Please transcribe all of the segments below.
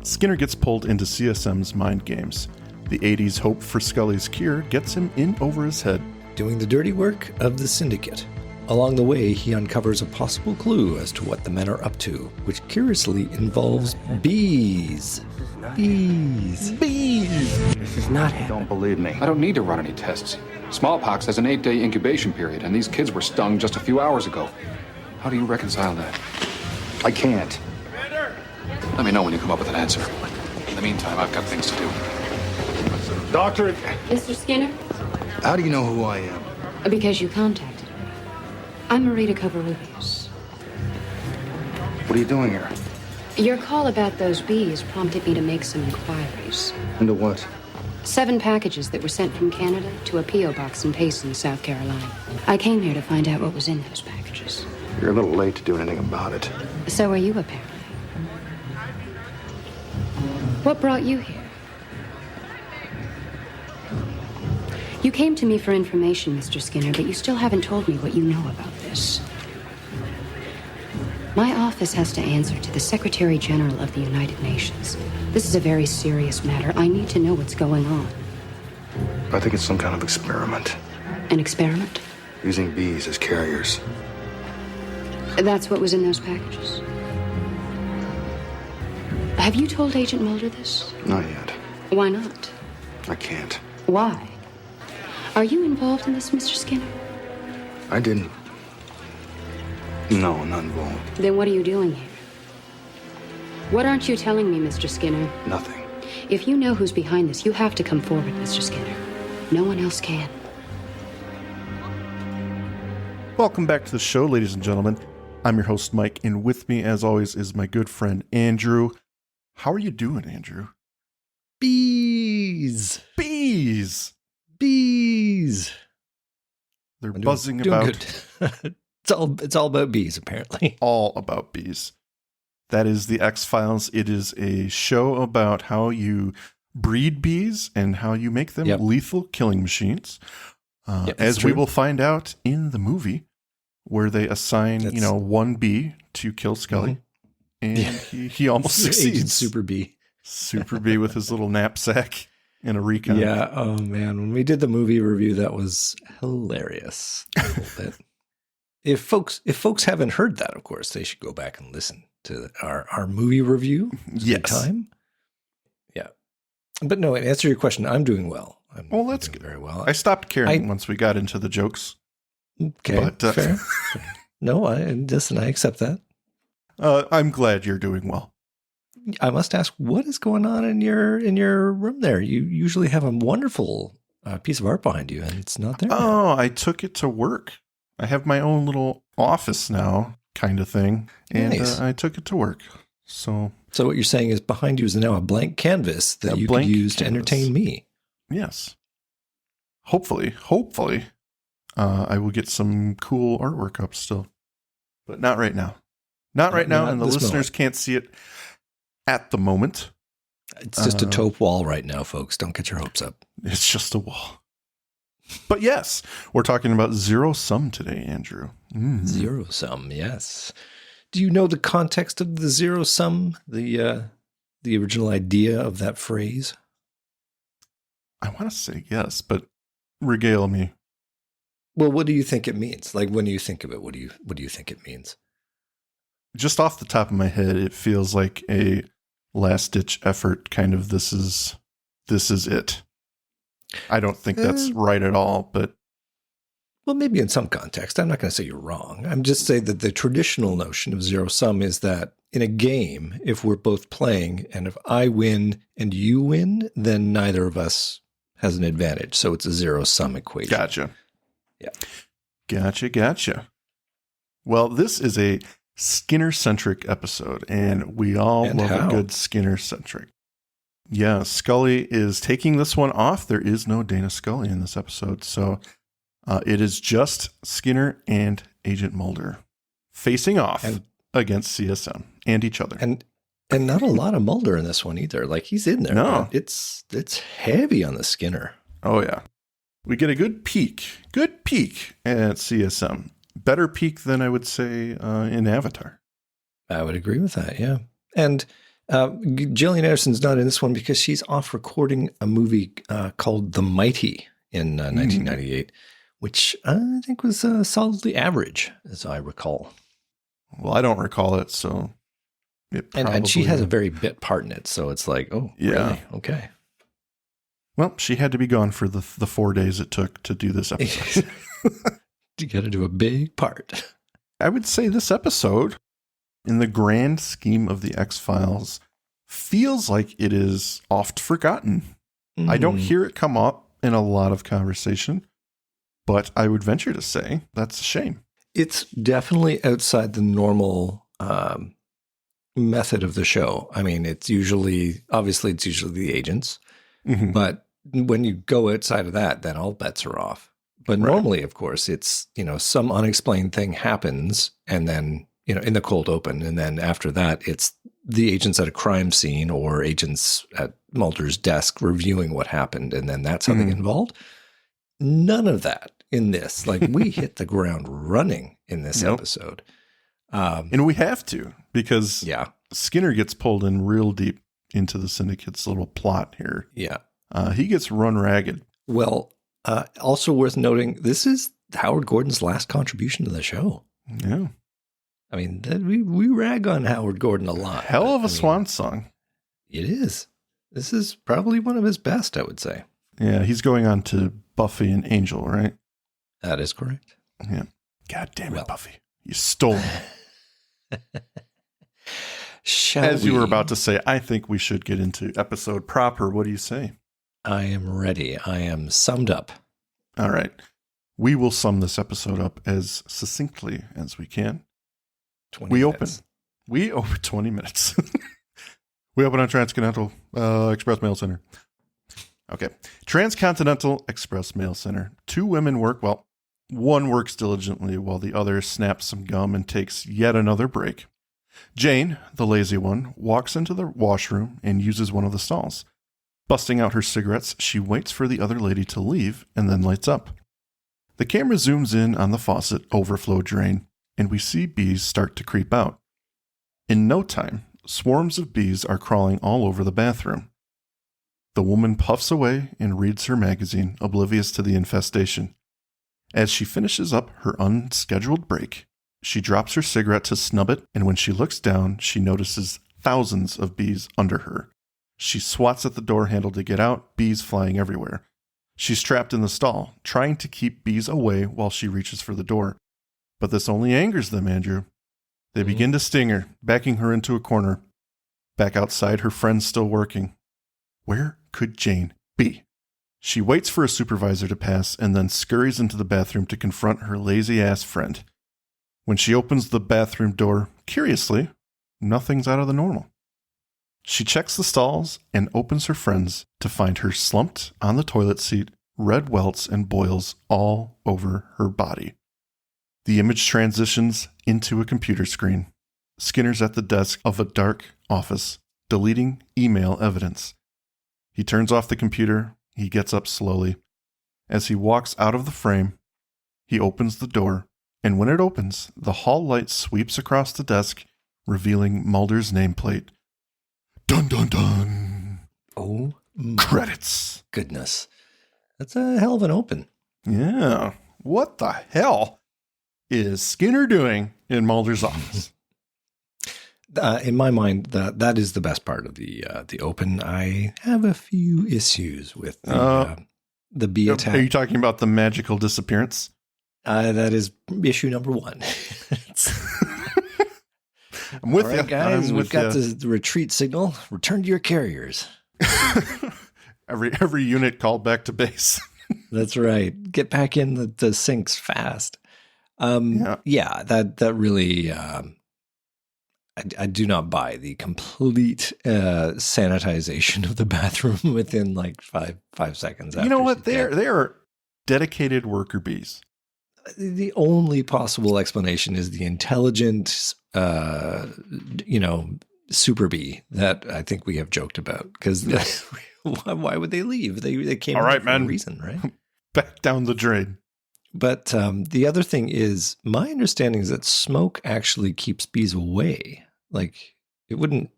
Skinner gets pulled into CSM's mind games. The 80s hope for Scully's cure gets him in over his head. Doing the dirty work of the Syndicate. Along the way, he uncovers a possible clue as to what the men are up to, which curiously involves bees. Bees. This is not happening. Don't believe me. I don't need to run any tests. Smallpox has an 8-day incubation period, and these kids were stung just a few hours ago. How do you reconcile that? I can't. Let me know when you come up with an answer. In the meantime, I've got things to do. Doctor, Mr. Skinner? how do you know who I am? Because you contacted me. I'm Marita Covarrubias. What are you doing here? Your call about those bees prompted me to make some inquiries. Into what? 7 packages that were sent from Canada to a P.O. box in Payson, South Carolina. I came here to find out what was in those packages. You're a little late to do anything about it. So are you, apparently. What brought you here? You came to me for information, Mr. Skinner, but you still haven't told me what you know about this. My office has to answer to the Secretary General of the United Nations. This is a very serious matter. I need to know what's going on. I think it's some kind of experiment. An experiment? Using bees as carriers. That's what was in those packages. Have you told Agent Mulder this? Not yet. Why not? I can't. Why? Are you involved in this, Mr. Skinner? I didn't. No, I'm not involved. Then what are you doing here? What aren't you telling me, Mr. Skinner? Nothing. If you know who's behind this, you have to come forward, Mr. Skinner. No one else can. Welcome back to the show, ladies and gentlemen. I'm your host, Mike, and with me, as always, is my good friend, Andrew. How are you doing, Andrew? Bees. Bees! Bees. They're buzzing about. Good. It's all about bees, apparently. All about bees. That is the X-Files. It is a show about how you breed bees and how you make them lethal killing machines. As we will find out in the movie, where they assign, one bee to kill Scully. And he almost succeeds. Agent Super Bee. Super Bee with his little knapsack and a recon. Yeah, oh man. When we did the movie review, that was hilarious. A little bit. If folks haven't heard that, of course, they should go back and listen to our movie review. Yes. Time. Yeah. But no, to answer your question, I'm doing well. Well, that's good. Very well. I stopped caring once we got into the jokes. Okay, but, fair. No, I accept that. I'm glad you're doing well. I must ask, what is going on in your room there? You usually have a wonderful piece of art behind you, and it's not there. Oh, I took it to work. I have my own little office now, kind of thing, and nice. I took it to work. So what you're saying is behind you is now a blank canvas that you can use to entertain me. Yes. Hopefully, I will get some cool artwork up still, but not right now. Not right now, and the listeners can't see it at the moment. It's just a taupe wall right now, folks. Don't get your hopes up. It's just a wall. But yes, we're talking about zero sum today, Andrew. Mm. Zero sum, yes. Do you know the context of the zero sum? The original idea of that phrase? I want to say yes, but regale me. Well, what do you think it means? Like, when you think of it, what do you think it means? Just off the top of my head, it feels like a last-ditch effort, kind of this is it. I don't think that's right at all, but... Well, maybe in some context. I'm not going to say you're wrong. I'm just saying that the traditional notion of zero sum is that in a game, if we're both playing, and if I win and you win, then neither of us has an advantage. So it's a zero sum equation. Gotcha. Yeah. Gotcha. Well, this is a Skinner-centric episode, and we all love a good Skinner-centric. Yeah, Scully is taking this one off. There is no Dana Scully in this episode, so it is just Skinner and Agent Mulder facing off against CSM and each other. And not a lot of Mulder in this one either. Like, he's in there. No. It's heavy on the Skinner. Oh, yeah. We get a good peek at CSM. Better peek than I would say in Avatar. I would agree with that, yeah. And Gillian Anderson's not in this one because she's off recording a movie called The Mighty in 1998, which I think was solidly average, as I recall. Well, I don't recall it, so it probably... And she has a very bit part in it, so it's like, oh, yeah. Really? Okay. Well, she had to be gone for the 4 days it took to do this episode. You got to do a big part. I would say this episode, in the grand scheme of the X-Files, feels like it is oft forgotten. I don't hear it come up in a lot of conversation, but I would venture to say that's a shame. It's definitely outside the normal method of the show. I mean, it's usually the agents, but when you go outside of that, then all bets are off. But normally, of course, it's, some unexplained thing happens and then, in the cold open. And then after that, it's the agents at a crime scene or agents at Mulder's desk reviewing what happened. And then that's how they get involved. None of that in this. Like, we hit the ground running in this episode. And we have to, because Skinner gets pulled in real deep into the Syndicate's little plot here. Yeah. He gets run ragged. Well, also worth noting, this is Howard Gordon's last contribution to the show. Yeah. I mean, we rag on Howard Gordon a lot. Hell of a swan song. It is. This is probably one of his best, I would say. Yeah, he's going on to Buffy and Angel, right? That is correct. Yeah. God damn it, Buffy. You stole me. As you were about to say, I think we should get into episode proper. What do you say? I am ready. I am summed up. All right. We will sum this episode up as succinctly as we can. 20 minutes. We open 20 minutes. We open on Transcontinental Express Mail Center. Okay. Transcontinental Express Mail Center. 2 women work. Well, one works diligently while the other snaps some gum and takes yet another break. Jane, the lazy one, walks into the washroom and uses one of the stalls. Busting out her cigarettes, she waits for the other lady to leave and then lights up. The camera zooms in on the faucet overflow drain, and we see bees start to creep out. In no time, swarms of bees are crawling all over the bathroom. The woman puffs away and reads her magazine, oblivious to the infestation. As she finishes up her unscheduled break, she drops her cigarette to snub it, and when she looks down, she notices thousands of bees under her. She swats at the door handle to get out, bees flying everywhere. She's trapped in the stall, trying to keep bees away while she reaches for the door. But this only angers them, Andrew. They begin to sting her, backing her into a corner. Back outside, her friend's still working. Where could Jane be? She waits for a supervisor to pass and then scurries into the bathroom to confront her lazy-ass friend. When she opens the bathroom door, curiously, nothing's out of the normal. She checks the stalls and opens her friend's to find her slumped on the toilet seat, red welts and boils all over her body. The image transitions into a computer screen. Skinner's at the desk of a dark office, deleting email evidence. He turns off the computer. He gets up slowly. As he walks out of the frame, he opens the door, and when it opens, the hall light sweeps across the desk, revealing Mulder's nameplate. Dun, dun, dun. Oh, credits. Goodness. That's a hell of an open. Yeah. What the hell is Skinner doing in Mulder's office? In my mind, that is the best part of the open. I have a few issues with the bee attack. Are you talking about the magical disappearance? That is issue number 1. I'm with All you, right, guys. We've got the retreat signal. Return to your carriers. Every unit called back to base. That's right. Get back in the sinks fast. That really. I do not buy the complete sanitization of the bathroom within like five seconds. You know what? They are dedicated worker bees. The only possible explanation is the intelligent, super bee that I think we have joked about. Because why would they leave? They came for a reason, right? Back down the drain. But the other thing is, my understanding is that smoke actually keeps bees away. Like, it wouldn't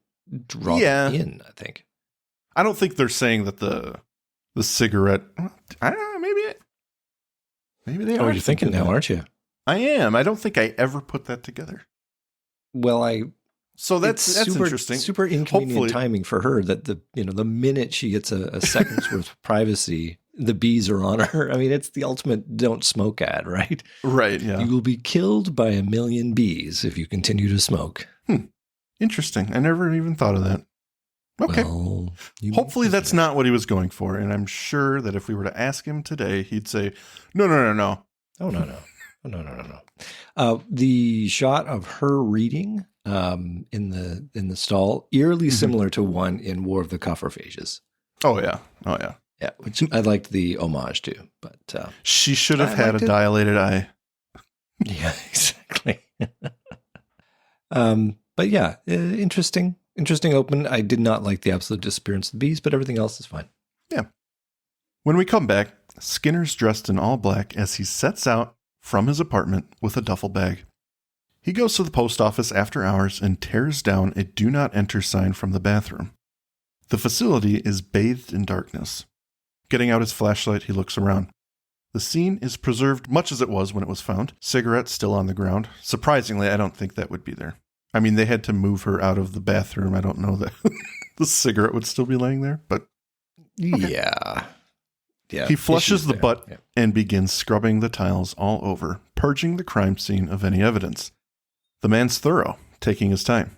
draw them in, I think. I don't think they're saying that the cigarette. I don't know. Maybe they are. Oh, you're thinking now, aren't you? I am. I don't think I ever put that together. Well, so that's super, interesting. Super inconvenient timing for her that the minute she gets a second's worth of privacy, the bees are on her. I mean, it's the ultimate don't smoke ad, right? Right. Yeah. You will be killed by 1 million bees if you continue to smoke. Interesting. I never even thought of that. Okay. Well, hopefully that's not what he was going for. And I'm sure that if we were to ask him today, he'd say, no. Oh, no. The shot of her reading in the stall, eerily similar to one in War of the Copperphages. Oh, yeah. Yeah, which I liked the homage to. But she should have had a dilated eye. Yeah, exactly. But yeah, interesting open. I did not like the absolute disappearance of the bees, but everything else is fine. Yeah. When we come back, Skinner's dressed in all black as he sets out from his apartment with a duffel bag. He goes to the post office after hours and tears down a do not enter sign from the bathroom. The facility is bathed in darkness. Getting out his flashlight, he looks around. The scene is preserved much as it was when it was found. Cigarette still on the ground. Surprisingly, I don't think that would be there. I mean, they had to move her out of the bathroom. I don't know that the cigarette would still be laying there, but okay. Yeah. He flushes the butt and begins scrubbing the tiles all over, purging the crime scene of any evidence. The man's thorough, taking his time.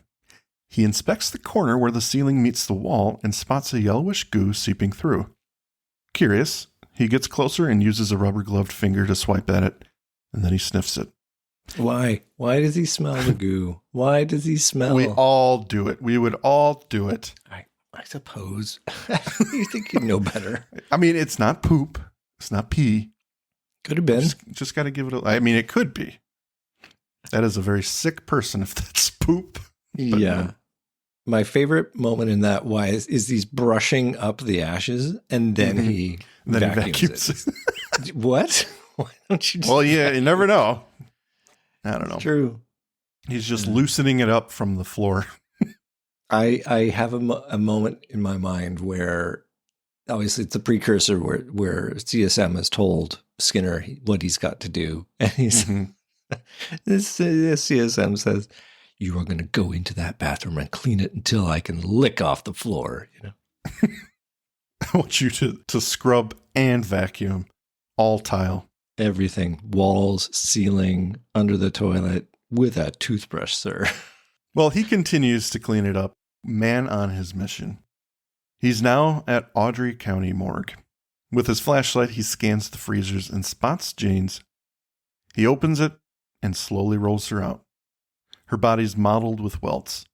He inspects the corner where the ceiling meets the wall and spots a yellowish goo seeping through. Curious, he gets closer and uses a rubber-gloved finger to swipe at it, and then he sniffs it. Why? Why does he smell the goo? Why does he smell? We all do it. We would all do it. I suppose. You think you know better. I mean, it's not poop. It's not pee. Could have been. Just got to give it a... I mean, it could be. That is a very sick person if that's poop. Yeah. My favorite moment in that is he's brushing up the ashes and then he vacuums it. What? Why don't you just... Well, yeah, you never know. I don't know. It's true. He's just loosening it up from the floor. I have a moment in my mind where obviously it's a precursor where CSM has told Skinner what he's got to do. And he's this CSM says, "You are going to go into that bathroom and clean it until I can lick off the floor." You know, I want you to scrub and vacuum all tile. Everything, walls, ceiling, under the toilet, with a toothbrush, sir. Well, he continues to clean it up, man on his mission. He's now at Audrey County Morgue. With his flashlight, he scans the freezers and spots Jane's. He opens it and slowly rolls her out. Her body's mottled with welts.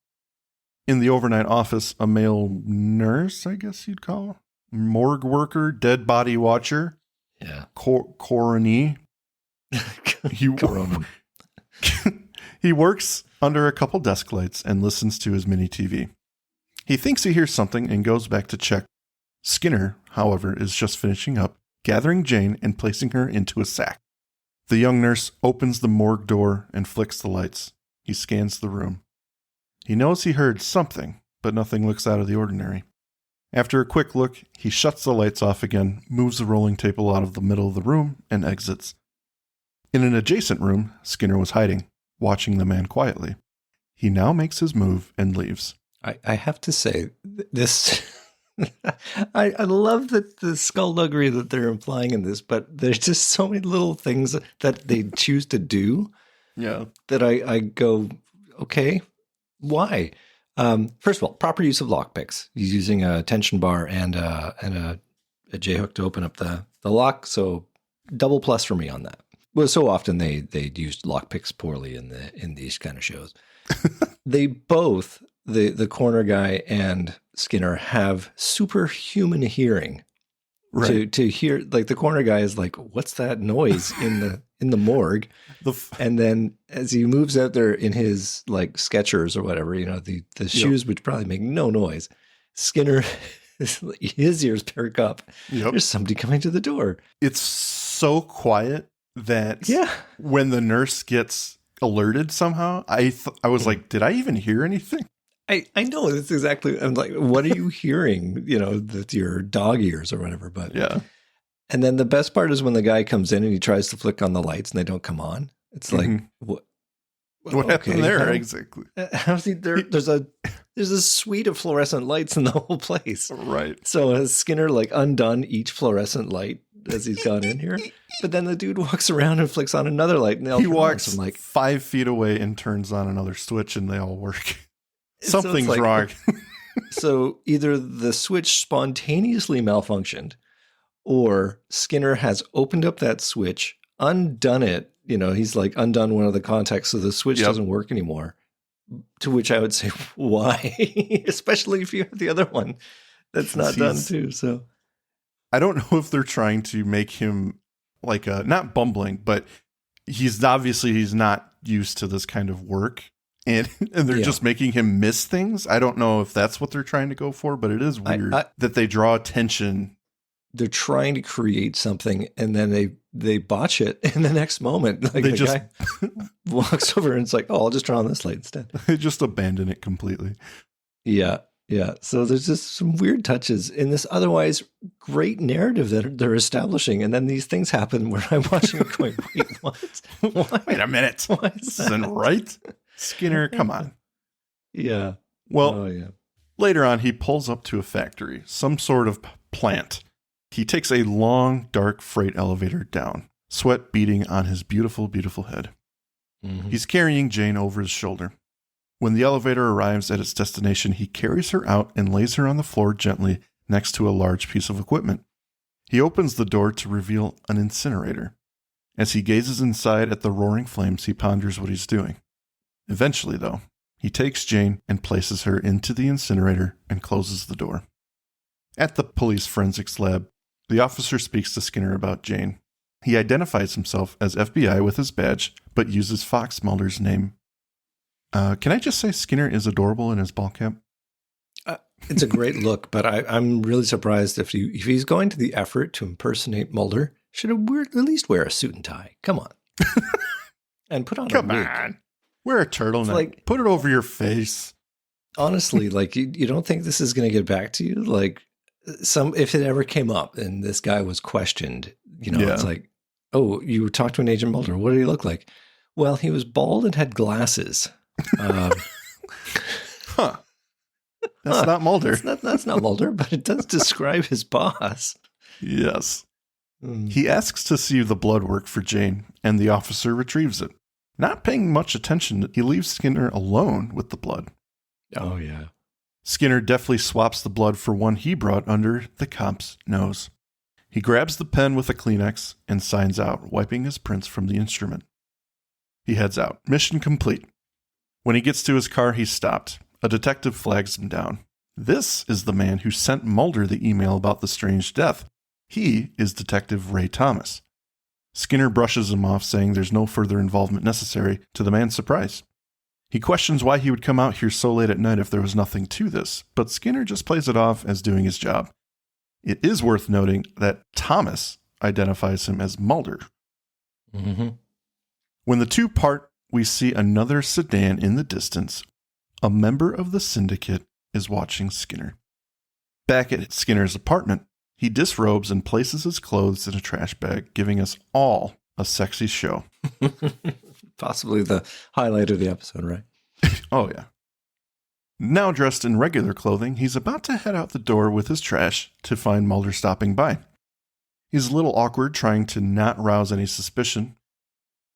In the overnight office, a male nurse, I guess you'd call her, morgue worker, dead body watcher, coroner. He works under a couple desk lights and listens to his mini TV. He thinks he hears something and goes back to check. Skinner, however, is just finishing up, gathering Jane and placing her into a sack. The young nurse opens the morgue door and flicks the lights. He scans the room. He knows he heard something, but nothing looks out of the ordinary. After a quick look, he shuts the lights off again, moves the rolling table out of the middle of the room, and exits. In an adjacent room, Skinner was hiding, watching the man quietly. He now makes his move and leaves. I have to say, this... I love the skullduggery that they're implying in this, but there's just so many little things that they choose to do that I go, okay, why? First of all, proper use of lockpicks. He's using a tension bar and a J-hook to open up the lock, so double plus for me on that. Well, so often they used lockpicks poorly in these kind of shows. They both, the corner guy and Skinner, have superhuman hearing. Right. To hear, like, the corner guy is like, what's that noise in the morgue? And then as he moves out there in his like Skechers or whatever, you know, the shoes which probably make no noise, Skinner, his ears perk up. There's somebody coming to the door. It's so quiet that when the nurse gets alerted somehow, I was like, did I even hear anything? I know that's exactly. I'm like, what are you hearing? That your dog ears or whatever. But yeah. And then the best part is when the guy comes in and he tries to flick on the lights and they don't come on. It's like, what happened there? Exactly. How's he there? There's a suite of fluorescent lights in the whole place. Right. So has Skinner like undone each fluorescent light as he's gone in here? But then the dude walks around and flicks on another light. And he walks like 5 feet away and turns on another switch and they all work. Something's wrong. So either the switch spontaneously malfunctioned or Skinner has opened up that switch, undone it. He's like undone one of the contacts so the switch doesn't work anymore. To which I would say, why? Especially if you have the other one that's not done too. So I don't know if they're trying to make him like not bumbling, but he's not used to this kind of work. And they're just making him miss things. I don't know if that's what they're trying to go for, but it is weird that they draw attention. They're trying to create something, and then they botch it in the next moment. Like the guy walks over and it's like, I'll just turn on this light instead. They just abandon it completely. Yeah. So there's just some weird touches in this otherwise great narrative that they're establishing. And then these things happen where I'm watching it going, wait, what? Wait a minute. This isn't right. Skinner, come on. Yeah. Well, later on, he pulls up to a factory, some sort of plant. He takes a long, dark freight elevator down, sweat beading on his beautiful, beautiful head. Mm-hmm. He's carrying Jane over his shoulder. When the elevator arrives at its destination, he carries her out and lays her on the floor gently next to a large piece of equipment. He opens the door to reveal an incinerator. As he gazes inside at the roaring flames, he ponders what he's doing. Eventually, though, he takes Jane and places her into the incinerator and closes the door. At the police forensics lab, the officer speaks to Skinner about Jane. He identifies himself as FBI with his badge, but uses Fox Mulder's name. Can I just say Skinner is adorable in his ball cap? It's a great look, but I'm really surprised if he's going to the effort to impersonate Mulder, should have at least wear a suit and tie. Come on. And put on a wig. Come on. Wear a turtleneck. Like, put it over your face. Honestly, like you don't think this is going to get back to you? Like if it ever came up and this guy was questioned, it's like, oh, you talked to an Agent Mulder. What did he look like? Well, he was bald and had glasses. Huh. That's not Mulder. That's not Mulder, but it does describe his boss. Yes. He asks to see the blood work for Jane, and the officer retrieves it. Not paying much attention, he leaves Skinner alone with the blood. Oh, yeah. Skinner deftly swaps the blood for one he brought under the cop's nose. He grabs the pen with a Kleenex and signs out, wiping his prints from the instrument. He heads out. Mission complete. When he gets to his car, he's stopped. A detective flags him down. This is the man who sent Mulder the email about the strange death. He is Detective Ray Thomas. Skinner brushes him off, saying there's no further involvement necessary, to the man's surprise. He questions why he would come out here so late at night if there was nothing to this, but Skinner just plays it off as doing his job. It is worth noting that Thomas identifies him as Mulder. Mm-hmm. When the two part, we see another sedan in the distance. A member of the Syndicate is watching Skinner. Back at Skinner's apartment, he disrobes and places his clothes in a trash bag, giving us all a sexy show. Possibly the highlight of the episode, right? Oh, yeah. Now dressed in regular clothing, he's about to head out the door with his trash to find Mulder stopping by. He's a little awkward, trying to not rouse any suspicion.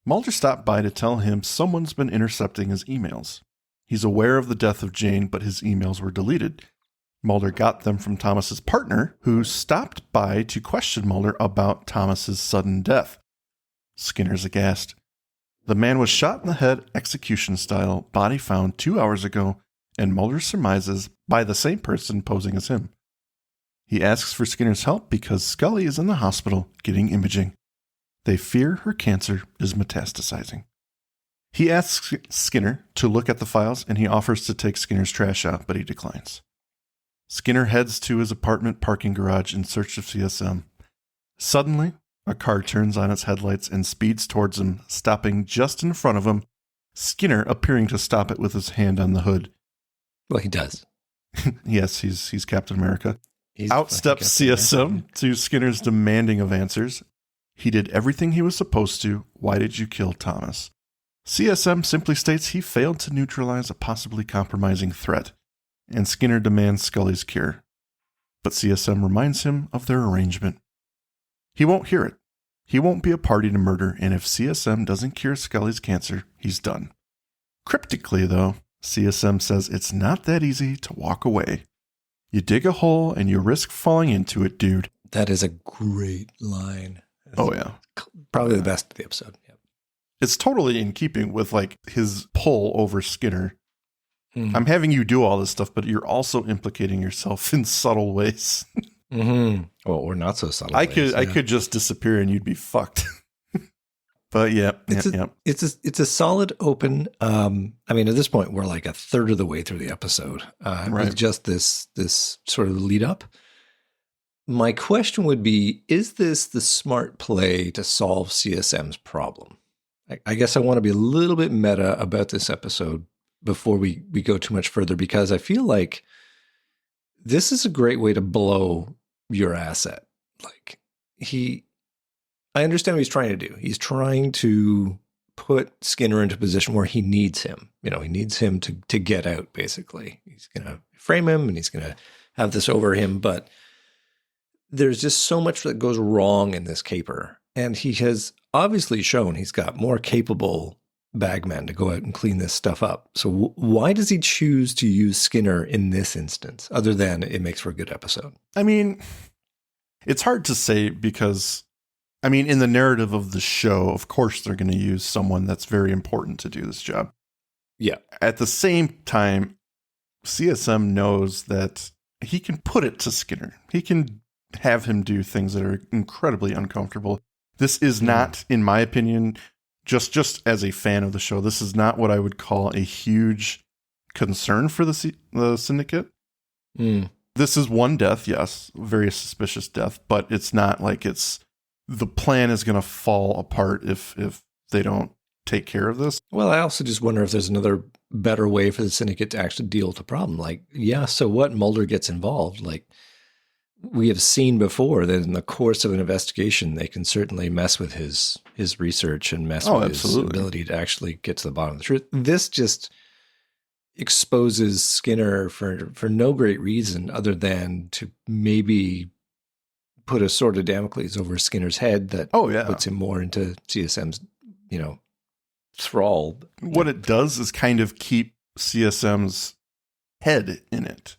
Mulder stopped by to tell him someone's been intercepting his emails. He's aware of the death of Jane, but his emails were deleted. Mulder got them from Thomas's partner, who stopped by to question Mulder about Thomas's sudden death. Skinner's aghast. The man was shot in the head, execution style, body found 2 hours ago, and Mulder surmises by the same person posing as him. He asks for Skinner's help because Scully is in the hospital getting imaging. They fear her cancer is metastasizing. He asks Skinner to look at the files, and he offers to take Skinner's trash out, but he declines. Skinner heads to his apartment parking garage in search of CSM. Suddenly, a car turns on its headlights and speeds towards him, stopping just in front of him, Skinner appearing to stop it with his hand on the hood. Well, he does. Yes, he's Captain America. He's Out steps CSM to Skinner's demanding of answers. He did everything he was supposed to. Why did you kill Thomas? CSM simply states he failed to neutralize a possibly compromising threat, and Skinner demands Scully's cure. But CSM reminds him of their arrangement. He won't hear it. He won't be a party to murder, and if CSM doesn't cure Scully's cancer, he's done. Cryptically, though, CSM says it's not that easy to walk away. You dig a hole and you risk falling into it, dude. That is a great line. Oh, yeah. Probably the best of the episode. Yeah. It's totally in keeping with like his pull over Skinner. Mm-hmm. I'm having you do all this stuff, but you're also implicating yourself in subtle ways. Mm-hmm. Well, or not so subtle. I could just disappear and you'd be fucked. But yeah, it's a solid open. I mean, at this point, we're like a third of the way through the episode with just this sort of lead up. My question would be: is this the smart play to solve CSM's problem? I guess I want to be a little bit meta about this episode before we go too much further, because I feel like this is a great way to blow your asset. Like I understand what he's trying to do. He's trying to put Skinner into a position where he needs him. You know, he needs him to get out, basically. He's going to frame him and he's going to have this over him. But there's just so much that goes wrong in this caper. And he has obviously shown he's got more capable bagmen to go out and clean this stuff up. So why does he choose to use Skinner in this instance, other than it makes for a good episode? I mean, it's hard to say because, I mean, in the narrative of the show, of course, they're going to use someone that's very important to do this job. Yeah. At the same time, CSM knows that he can put it to Skinner. He can have him do things that are incredibly uncomfortable. This is not, in my opinion, just as a fan of the show, this is not what I would call a huge concern for the Syndicate. This is one death, yes, very suspicious death, but it's not like the plan is going to fall apart if they don't take care of this. Well, I also just wonder if there's another better way for the Syndicate to actually deal with the problem. Like, yeah, so what? Mulder gets involved. Like, we have seen before that in the course of an investigation, they can certainly mess with his research and mess with his ability to actually get to the bottom of the truth. This just exposes Skinner for no great reason other than to maybe put a sword of Damocles over Skinner's head that puts him more into CSM's, thrall. What it does is kind of keep CSM's head in it.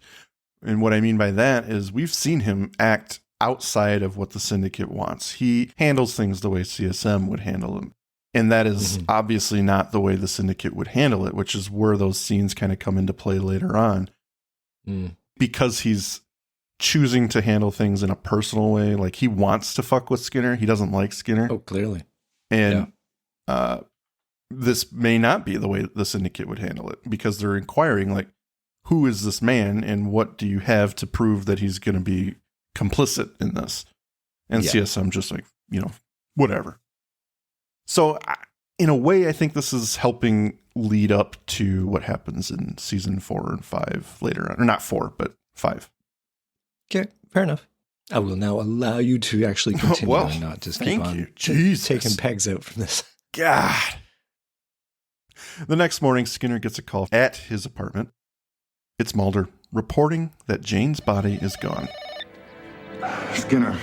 And what I mean by that is we've seen him act outside of what the Syndicate wants. He handles things the way CSM would handle them. And that is obviously not the way the Syndicate would handle it, which is where those scenes kind of come into play later on. Because he's choosing to handle things in a personal way. Like, he wants to fuck with Skinner. He doesn't like Skinner. Oh, clearly. And this may not be the way the Syndicate would handle it, because they're inquiring, like, who is this man and what do you have to prove that he's going to be complicit in this? And CSM just like, whatever. So in a way, I think this is helping lead up to what happens in season 4 and 5 later on. Or not 4, but 5. Okay, fair enough. I will now allow you to actually continue and not just keep on taking pegs out from this. God. The next morning, Skinner gets a call at his apartment. It's Mulder reporting that Jane's body is gone. Skinner,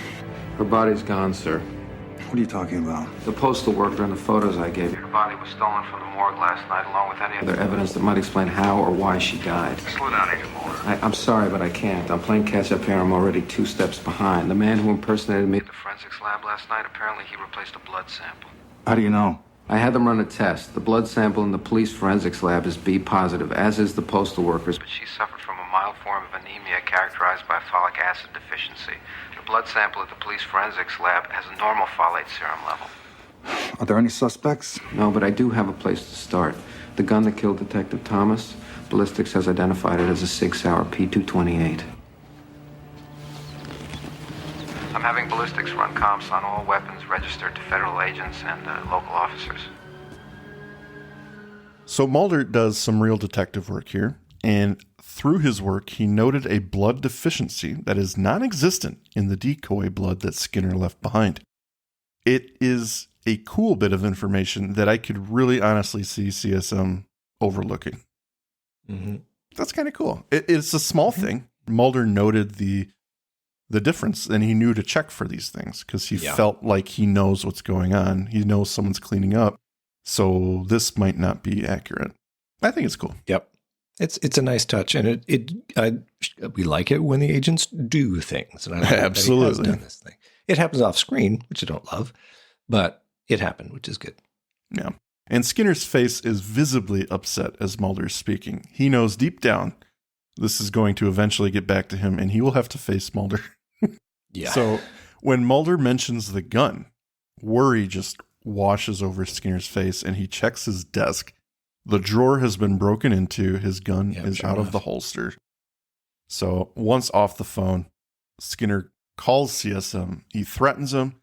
Her body's gone, sir. what are you talking about? The postal worker and the photos I gave you. Her body was stolen from the morgue last night, along with any other evidence that might explain how or why she died. Slow down, Agent Mulder. I'm sorry, but I can't. I'm playing catch up here. I'm already 2 steps behind. The man who impersonated me at the forensics lab last night, apparently he replaced a blood sample. How do you know? I had them run a test. The blood sample in the police forensics lab is B positive, as is the postal worker's. But she suffered from a mild form of anemia characterized by folic acid deficiency. The blood sample at the police forensics lab has a normal folate serum level. Are there any suspects? No, but I do have a place to start. The gun that killed Detective Thomas, ballistics has identified it as a Sig Sauer P228. I'm having ballistics run comps on all weapons registered to federal agents and local officers. So Mulder does some real detective work here. And through his work, he noted a blood deficiency that is non-existent in the decoy blood that Skinner left behind. It is a cool bit of information that I could really honestly see CSM overlooking. Mm-hmm. That's kind of cool. It's a small thing. Mulder noted the difference, and he knew to check for these things because he felt like he knows what's going on. He knows someone's cleaning up, so this might not be accurate. I think it's cool. Yep. It's a nice touch, and we like it when the agents do things. And I like absolutely that he has done this thing. It happens off screen, which I don't love, but it happened, which is good. Yeah. And Skinner's face is visibly upset as Mulder's speaking. He knows deep down this is going to eventually get back to him, and he will have to face Mulder. Yeah. So when Mulder mentions the gun, worry just washes over Skinner's face, and he checks his desk. The drawer has been broken into. His gun is out of the holster. So once off the phone, Skinner calls CSM. He threatens him.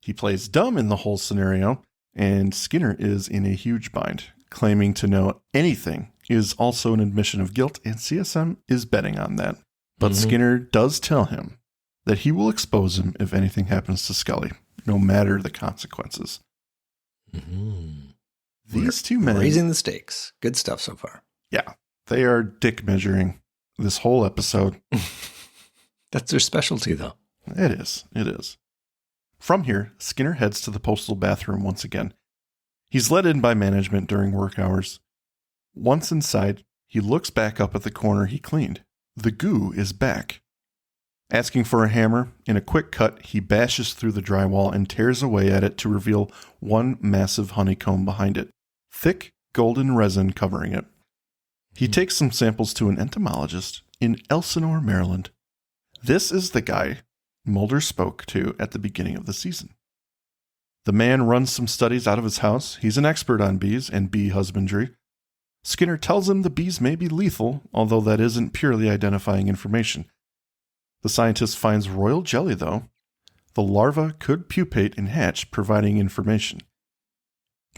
He plays dumb in the whole scenario, and Skinner is in a huge bind. Claiming to know anything is also an admission of guilt, and CSM is betting on that. But Skinner does tell him that he will expose him if anything happens to Scully, no matter the consequences. Mm-hmm. These two men... raising the stakes. Good stuff so far. Yeah. They are dick measuring this whole episode. That's their specialty, though. It is. It is. From here, Skinner heads to the postal bathroom once again. He's let in by management during work hours. Once inside, he looks back up at the corner he cleaned. The goo is back. Asking for a hammer, in a quick cut, he bashes through the drywall and tears away at it to reveal one massive honeycomb behind it. Thick, golden resin covering it. He takes some samples to an entomologist in Elsinore, Maryland. This is the guy Mulder spoke to at the beginning of the season. The man runs some studies out of his house. He's an expert on bees and bee husbandry. Skinner tells him the bees may be lethal, although that isn't purely identifying information. The scientist finds royal jelly, though. The larva could pupate and hatch, providing information.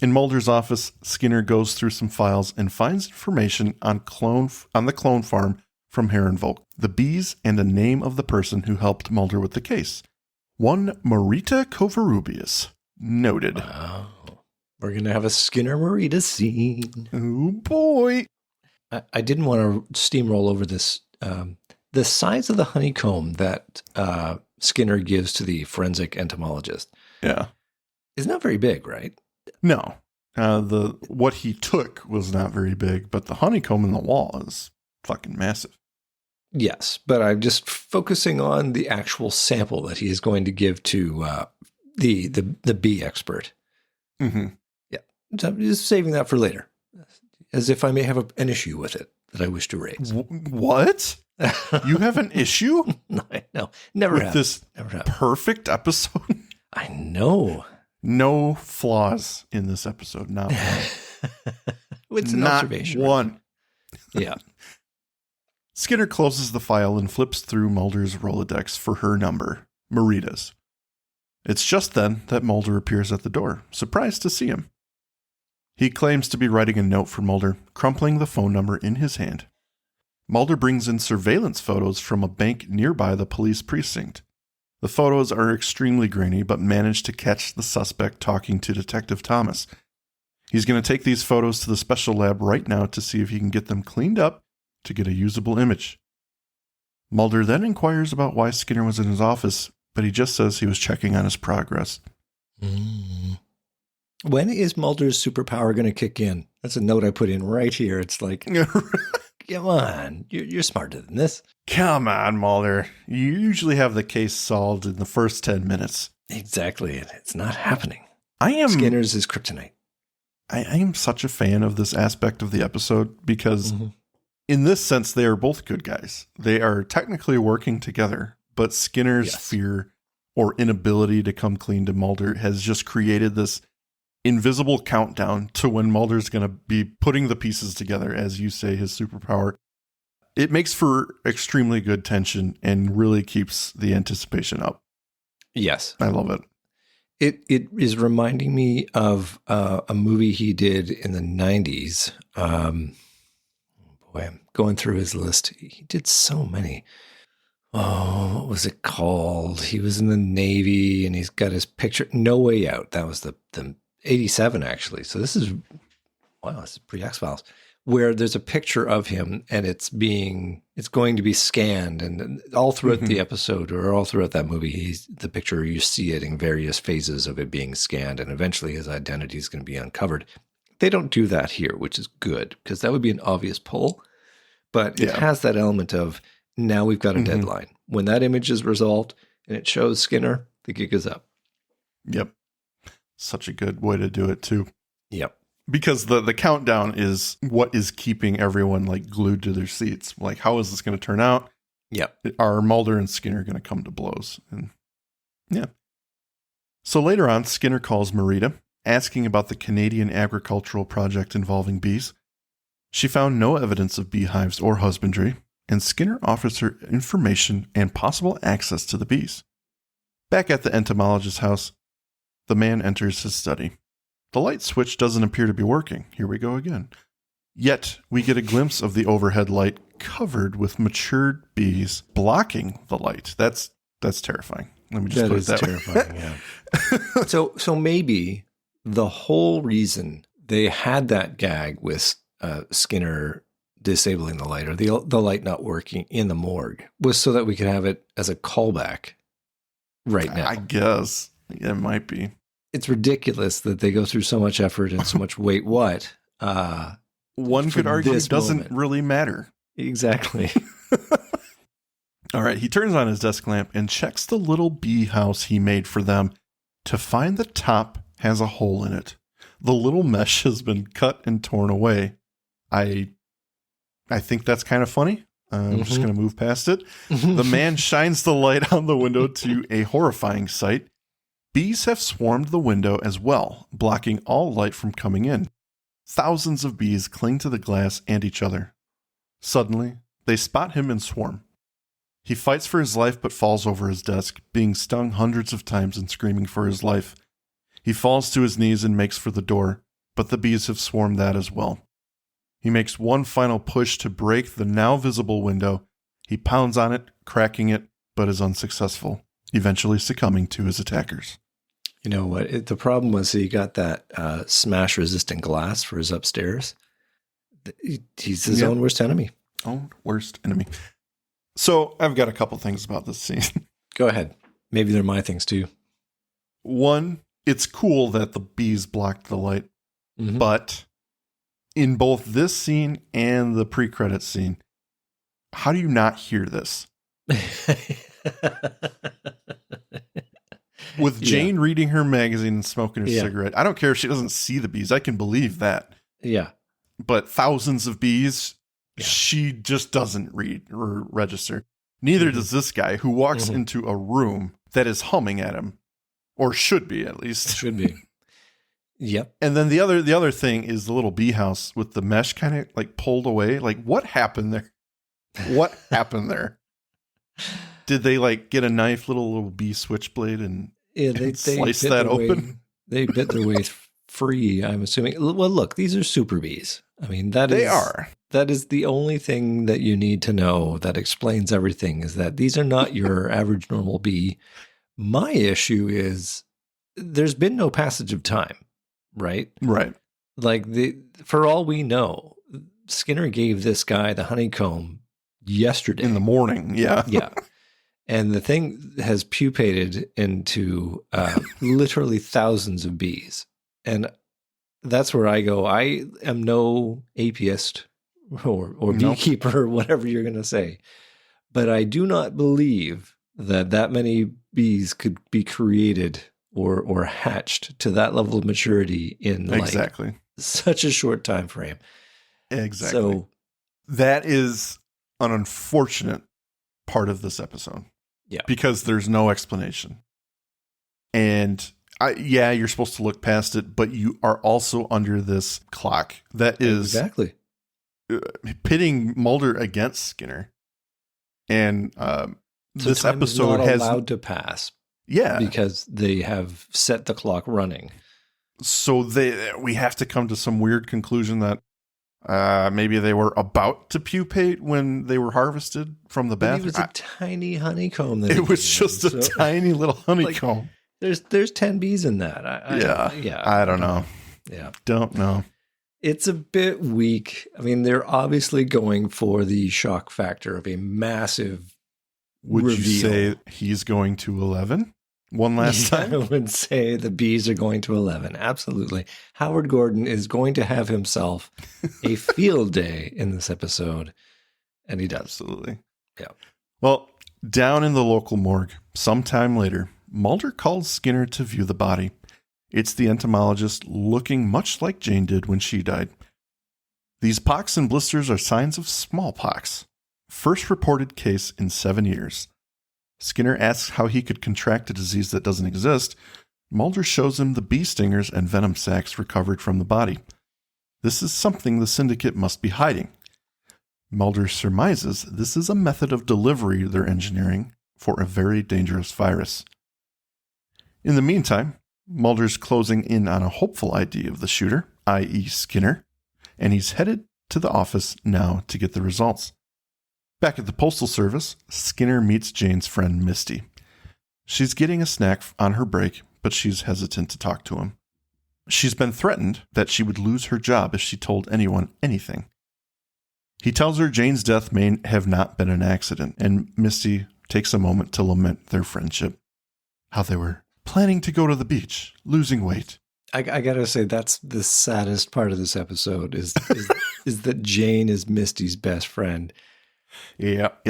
In Mulder's office, Skinner goes through some files and finds information on the clone farm from Herrenvolk, the bees, and a name of the person who helped Mulder with the case. One Marita Covarrubias. Noted. Wow. We're going to have a Skinner Marita scene. Oh, boy. I didn't want to steamroll over this. The size of the honeycomb that Skinner gives to the forensic entomologist. Yeah. Is not very big, right? No. What he took was not very big, but the honeycomb in the wall is fucking massive. Yes, but I'm just focusing on the actual sample that he is going to give to the bee expert. Mm-hmm. Yeah. So I'm just saving that for later, as if I may have an issue with it that I wish to raise. What? You have an issue? No, never with this perfect episode? I know. No flaws in this episode. Not one. It's an not observation. One. Yeah. Skinner closes the file and flips through Mulder's Rolodex for her number, Marita's. It's just then that Mulder appears at the door, surprised to see him. He claims to be writing a note for Mulder, crumpling the phone number in his hand. Mulder brings in surveillance photos from a bank nearby the police precinct. The photos are extremely grainy, but manage to catch the suspect talking to Detective Thomas. He's going to take these photos to the special lab right now to see if he can get them cleaned up to get a usable image. Mulder then inquires about why Skinner was in his office, but he just says he was checking on his progress. When is Mulder's superpower going to kick in? That's a note I put in right here. It's like, come on, you're smarter than this. Come on, Mulder. You usually have the case solved in the first 10 minutes. Exactly. It's not happening. Skinner's is kryptonite. I am such a fan of this aspect of the episode because in this sense, they are both good guys. They are technically working together, but Skinner's fear or inability to come clean to Mulder has just created this invisible countdown to when Mulder's going to be putting the pieces together, as you say, his superpower. It makes for extremely good tension and really keeps the anticipation up. Yes. I love it. It is reminding me of a movie he did in the 90s. boy, I'm going through his list. He did so many. Oh, what was it called? He was in the Navy, and he's got his picture. No Way Out. That was the 87, actually. So this is pre-X-Files, where there's a picture of him, and it's going to be scanned. And all throughout the episode, or all throughout that movie, the picture, you see it in various phases of it being scanned, and eventually his identity is going to be uncovered. They don't do that here, which is good, because that would be an obvious pull. But it has that element of, now we've got a deadline. When that image is resolved and it shows Skinner, the gig is up. Yep. Such a good way to do it, too. Yep. Because the countdown is what is keeping everyone like glued to their seats. Like, how is this going to turn out? Yep. Are Mulder and Skinner going to come to blows? And yeah. So later on, Skinner calls Marita, asking about the Canadian agricultural project involving bees. She found no evidence of beehives or husbandry, and Skinner offers her information and possible access to the bees. Back at the entomologist's house, the man enters his study. The light switch doesn't appear to be working. Here we go again. Yet, we get a glimpse of the overhead light covered with matured bees blocking the light. That's terrifying. Let me just put it that terrifying, yeah. So maybe the whole reason they had that gag with Skinner disabling the light, or the light not working in the morgue, was so that we could have it as a callback right now. I guess. Yeah, it might be. It's ridiculous that they go through so much effort and so much wait. What? One could argue it doesn't really matter. Exactly. All right. He turns on his desk lamp and checks the little bee house he made for them to find the top has a hole in it. The little mesh has been cut and torn away. I think that's kind of funny. I'm just going to move past it. The man shines the light on the window to a horrifying sight. Bees have swarmed the window as well, blocking all light from coming in. Thousands of bees cling to the glass and each other. Suddenly, they spot him and swarm. He fights for his life but falls over his desk, being stung hundreds of times and screaming for his life. He falls to his knees and makes for the door, but the bees have swarmed that as well. He makes one final push to break the now visible window. He pounds on it, cracking it, but is unsuccessful, eventually succumbing to his attackers. You know what? The problem was he got that smash-resistant glass for his upstairs. He's his own worst enemy. Own worst enemy. So I've got a couple things about this scene. Go ahead. Maybe they're my things too. One, it's cool that the bees blocked the light, but in both this scene and the pre-credits scene, how do you not hear this? With Jane reading her magazine and smoking her cigarette, I don't care if she doesn't see the bees. I can believe that. Yeah. But thousands of bees, she just doesn't read or register. Neither does this guy who walks into a room that is humming at him, or should be at least. Should be. Yep. And then the other thing is the little bee house with the mesh kind of like pulled away. Like, what happened there? What happened there? Did they like get a knife, little bee switchblade, and slice that open? They bit their way free, I'm assuming. Well, look, these are super bees. I mean, that is the only thing that you need to know that explains everything, is that these are not your average normal bee. My issue is there's been no passage of time, right? Right. Like, for all we know, Skinner gave this guy the honeycomb yesterday. In the morning, yeah. Yeah. And the thing has pupated into literally thousands of bees. And that's where I go, I am no apiist or beekeeper, or whatever you're going to say. But I do not believe that many bees could be created or hatched to that level of maturity in exactly such a short time frame. Exactly. So that is an unfortunate part of this episode. Yeah. Because there's no explanation. And you're supposed to look past it, but you are also under this clock that is exactly pitting Mulder against Skinner. And this time episode is not has allowed to pass. Yeah. Because they have set the clock running. So we have to come to some weird conclusion that Maybe they were about to pupate when they were harvested from the bathroom. It was a tiny honeycomb. It was just a tiny little honeycomb. There's 10 bees in that. I don't know. Yeah. Don't know. It's a bit weak. I mean, they're obviously going for the shock factor of a massive Would reveal. you say he's going to 11 one last time? I would say the bees are going to 11. Absolutely. Howard Gordon is going to have himself a field day in this episode. And he does. Absolutely. Yeah. Well, down in the local morgue, sometime later, Mulder calls Skinner to view the body. It's the entomologist looking much like Jane did when she died. These pocks and blisters are signs of smallpox. First reported case in 7 years. Skinner asks how he could contract a disease that doesn't exist. Mulder shows him the bee stingers and venom sacs recovered from the body. This is something the Syndicate must be hiding. Mulder surmises this is a method of delivery they're engineering for a very dangerous virus. In the meantime, Mulder's closing in on a hopeful ID of the shooter, i.e. Skinner, and he's headed to the office now to get the results. Back at the Postal Service, Skinner meets Jane's friend Misty. She's getting a snack on her break, but she's hesitant to talk to him. She's been threatened that she would lose her job if she told anyone anything. He tells her Jane's death may have not been an accident, and Misty takes a moment to lament their friendship. How they were planning to go to the beach, losing weight. I gotta say, that's the saddest part of this episode is that Jane is Misty's best friend. Yep.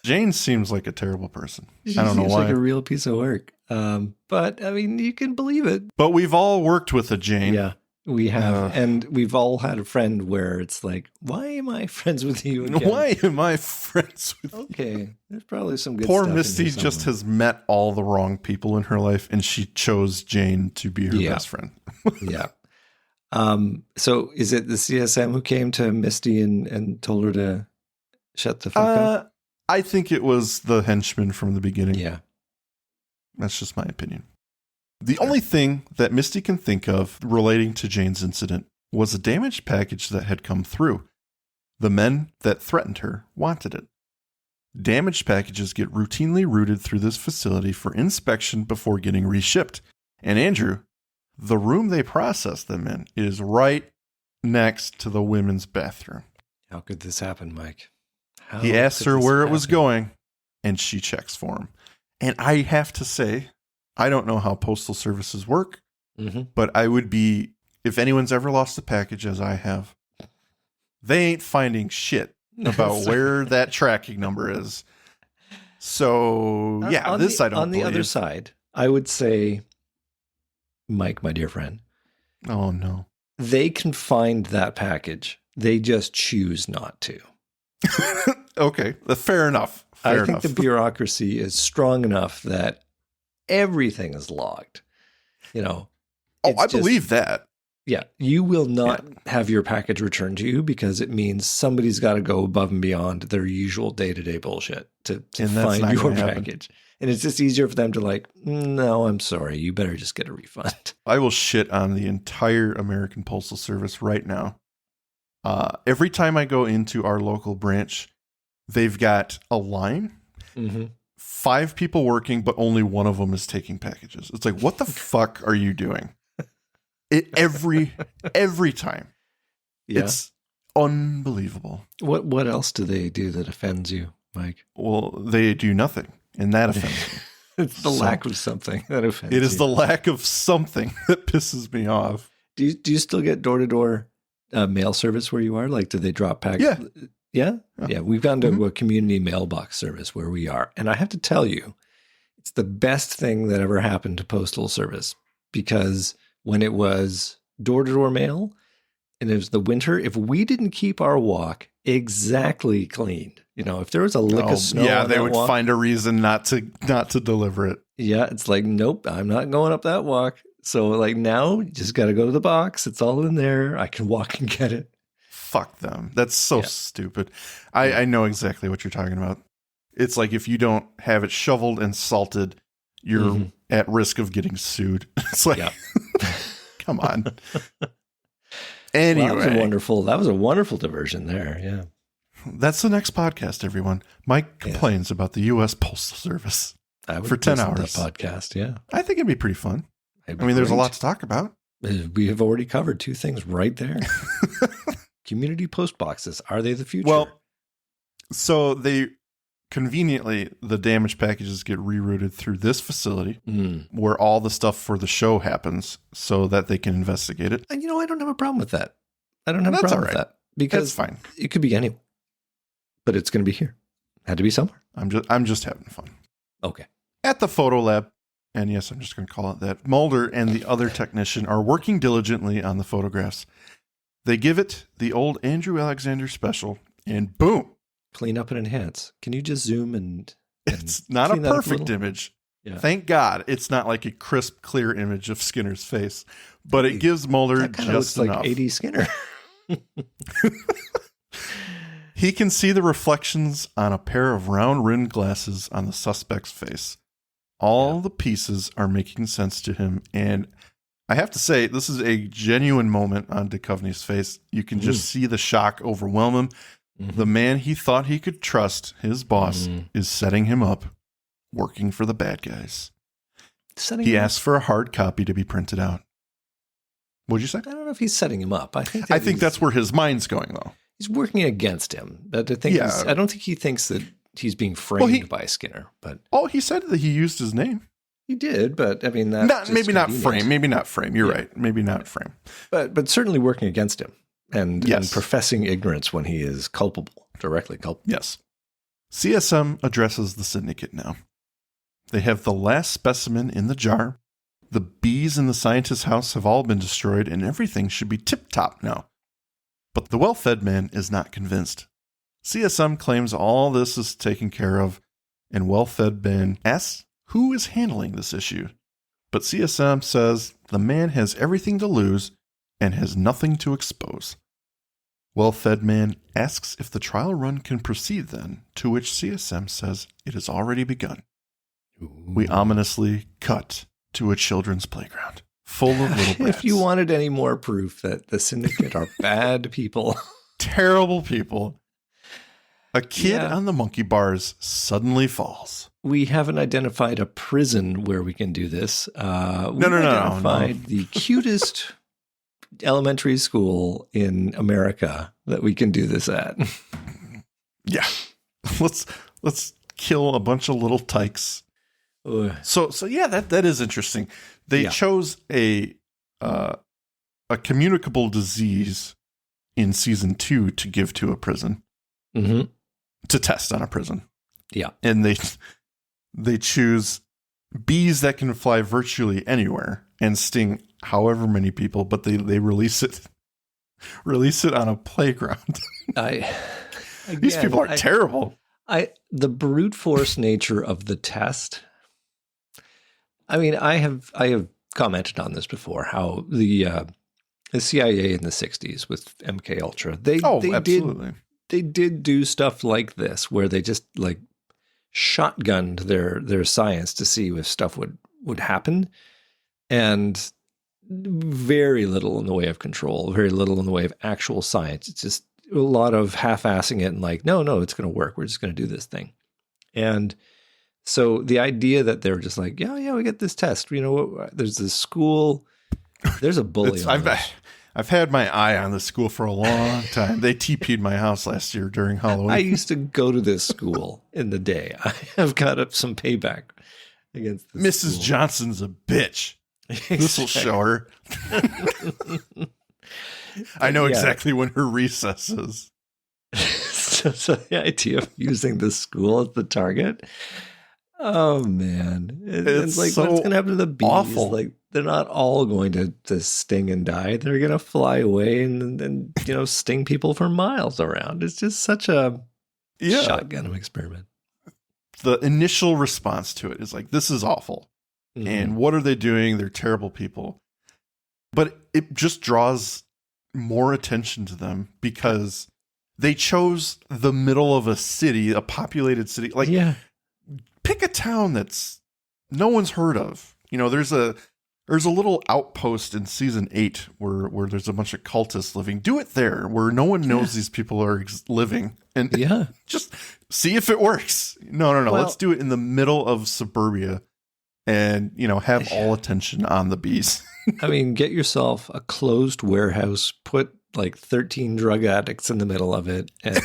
Jane seems like a terrible person. She I don't know seems why. like a real piece of work. But I mean, you can believe it. But we've all worked with a Jane. Yeah, we have. And we've all had a friend where it's like, why am I friends with you again? Why am I friends with you? Okay, there's probably some good Poor stuff Misty in here just somewhere. has met all the wrong people in her life, and she chose Jane to be her best friend. Yeah. So is it the CSM who came to Misty and told her to shut the fuck up? I think it was the henchman from the beginning. Yeah. That's just my opinion. The only thing that Misty can think of relating to Jane's incident was a damaged package that had come through. The men that threatened her wanted it. Damaged packages get routinely routed through this facility for inspection before getting reshipped. And Andrew, the room they process them in is right next to the women's bathroom. How could this happen, Mike? He asks her where it was going, and she checks for him. And I have to say, I don't know how postal services work, but I would be, if anyone's ever lost a package, as I have, they ain't finding shit about where that tracking number is. So, yeah, I don't believe. On the other side, I would say, Mike, my dear friend. Oh, no. They can find that package. They just choose not to. Okay, fair enough. I think the bureaucracy is strong enough that everything is logged. You know. I believe that. Yeah, you will not have your package returned to you because it means somebody's got to go above and beyond their usual day-to-day bullshit to find your package. And it's just easier for them to like, no, I'm sorry, you better just get a refund. I will shit on the entire American Postal Service right now. Every time I go into our local branch, they've got a line, 5 people working, but only one of them is taking packages. It's like, what the fuck are you doing? Every time. Yeah. It's unbelievable. What else do they do that offends you, Mike? Well, they do nothing, and that offends me. It's the lack of something that offends you. It is the lack of something that pisses me off. Do you still get door-to-door mail service where you are? Like, do they drop packages? Yeah. We've gone to a community mailbox service where we are. And I have to tell you, it's the best thing that ever happened to postal service, because when it was door-to-door mail and it was the winter, if we didn't keep our walk exactly cleaned, you know, if there was a lick of snow on they that would walk, find a reason not to deliver it. Yeah, it's like, nope, I'm not going up that walk. So like now you just got to go to the box. It's all in there. I can walk and get it. Fuck them. That's so stupid. I know exactly what you're talking about. It's like if you don't have it shoveled and salted, you're at risk of getting sued. It's like, come on. Anyway. Well, that was a wonderful diversion there. Yeah. That's the next podcast, everyone. Mike complains about the U.S. Postal Service for 10 hours. That podcast, yeah. I think it'd be pretty fun. There's a lot to talk about. We have already covered 2 things right there. Community post boxes. Are they the future? Well, so they conveniently, the damaged packages get rerouted through this facility where all the stuff for the show happens so that they can investigate it. And I don't have a problem with that. I don't have a problem with that. Because that's fine. It could be anywhere. But it's going to be here. Had to be somewhere. I'm just having fun. Okay. At the photo lab, and yes, I'm just going to call it that, Mulder and the other technician are working diligently on the photographs. They give it the old Andrew Alexander special, and boom. Clean up and enhance. Can you just zoom and it's not a perfect image. Yeah. Thank God it's not like a crisp, clear image of Skinner's face, but it gives Mulder just enough. Like A.D. Skinner. He can see the reflections on a pair of round-rimmed glasses on the suspect's face. All the pieces are making sense to him, and I have to say, this is a genuine moment on Duchovny's face. You can just see the shock overwhelm him. The man he thought he could trust, his boss, is setting him up, working for the bad guys. He asks for a hard copy to be printed out. What'd you say? I don't know if he's setting him up. I think that's where his mind's going, though. He's working against him. I don't think he thinks that he's being framed by Skinner. But he said that he used his name. He did, but I mean, maybe not frame. You're right. Maybe not frame. But certainly working against him and professing ignorance when he is directly culpable. Yes. CSM addresses the Syndicate now. They have the last specimen in the jar. The bees in the scientist's house have all been destroyed, and everything should be tip-top now. But the well-fed man is not convinced. CSM claims all this is taken care of, and well-fed man asks who is handling this issue. But CSM says the man has everything to lose and has nothing to expose. Well-fed man asks if the trial run can proceed then, to which CSM says it has already begun. We ominously cut to a children's playground full of little brats. If you wanted any more proof that the Syndicate are bad people. Terrible people. A kid on the monkey bars suddenly falls. We haven't identified a prison where we can do this. We identified the cutest elementary school in America that we can do this at. Yeah. Let's kill a bunch of little tykes. So that is interesting. They chose a communicable disease in season 2 to give to a prison, to test on a prison. Yeah, and they choose bees that can fly virtually anywhere and sting however many people, but they release it on a playground. These people are terrible. The brute force nature of the test. I mean, I have commented on this before, how the CIA in the 60s with MK Ultra, they absolutely. They did do stuff like this where they just like shotgunned their science to see if stuff would happen, and very little in the way of control, very little in the way of actual science. It's just a lot of half-assing it and like, no, it's going to work. We're just going to do this thing. And so the idea that they're just like, yeah, we get this test. You know, there's this school. There's a bully. I've had my eye on this school for a long time. They TP'd my house last year during Halloween. I used to go to this school in the day. I have got up some payback against this Mrs. school. Johnson's a bitch. This will show her. I know exactly when her recess is. So the idea of using the school as the target. Oh man, it's like so what's going to happen to the bees? Awful. Like they're not all going to sting and die. They're going to fly away and sting people for miles around. It's just such a shotgun experiment. The initial response to it is like, this is awful. Mm-hmm. And what are they doing? They're terrible people. But it just draws more attention to them because they chose the middle of a city, a populated city. Like, pick a town that's no one's heard of. There's a There's a little outpost in season 8 where there's a bunch of cultists living. Do it there where no one knows these people are living. And just see if it works. No. Well, let's do it in the middle of suburbia and, have all attention on the bees. I mean, get yourself a closed warehouse, put like 13 drug addicts in the middle of it. And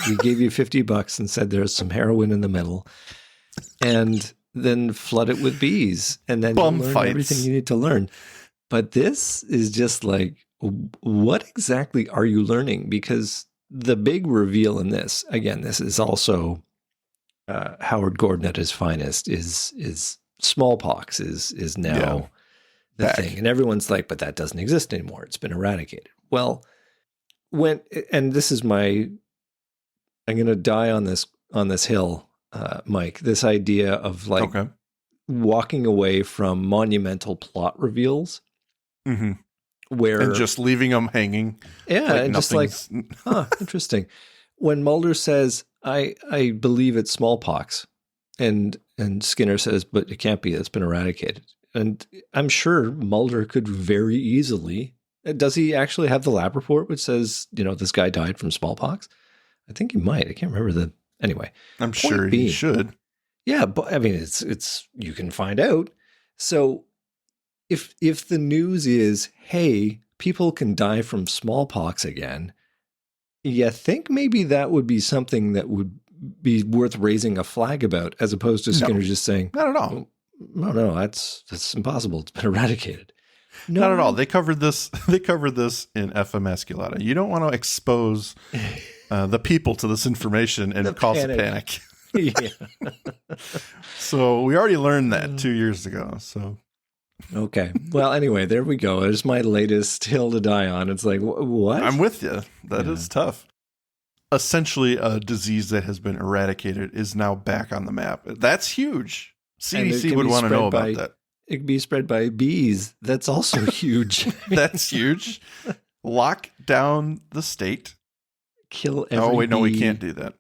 we gave you $50 and said there's some heroin in the middle. And then flood it with bees, and then you'll learn everything you need to learn. But this is just like, what exactly are you learning? Because the big reveal in this, again, this is also Howard Gordon at his finest, is smallpox is now the thing. And everyone's like, but that doesn't exist anymore. It's been eradicated. Well, and this is I'm going to die on this hill, Mike, this idea of like walking away from monumental plot reveals where and just leaving them hanging. Yeah. And just like, interesting. When Mulder says, I believe it's smallpox and Skinner says, but it can't be, it's been eradicated. And I'm sure Mulder could very easily, does he actually have the lab report which says, this guy died from smallpox? I think he might. I can't remember anyway. I'm sure he should. Yeah, but I mean, it's you can find out. So if the news is, hey, people can die from smallpox again, you think maybe that would be something that would be worth raising a flag about, as opposed to Skinner just saying, not at all. No, that's impossible. It's been eradicated. No, not at all. They covered this in FM Masculata. You don't want to expose the people to this information and cause a panic. So we already learned that 2 years ago. So okay. Well, anyway, there we go. There's my latest hill to die on. It's like, what? I'm with you. That is tough. Essentially, a disease that has been eradicated is now back on the map. That's huge. CDC would want to know about that. It can be spread by bees. That's also huge. That's huge. Lock down the state. Kill every bee. No, we can't do that.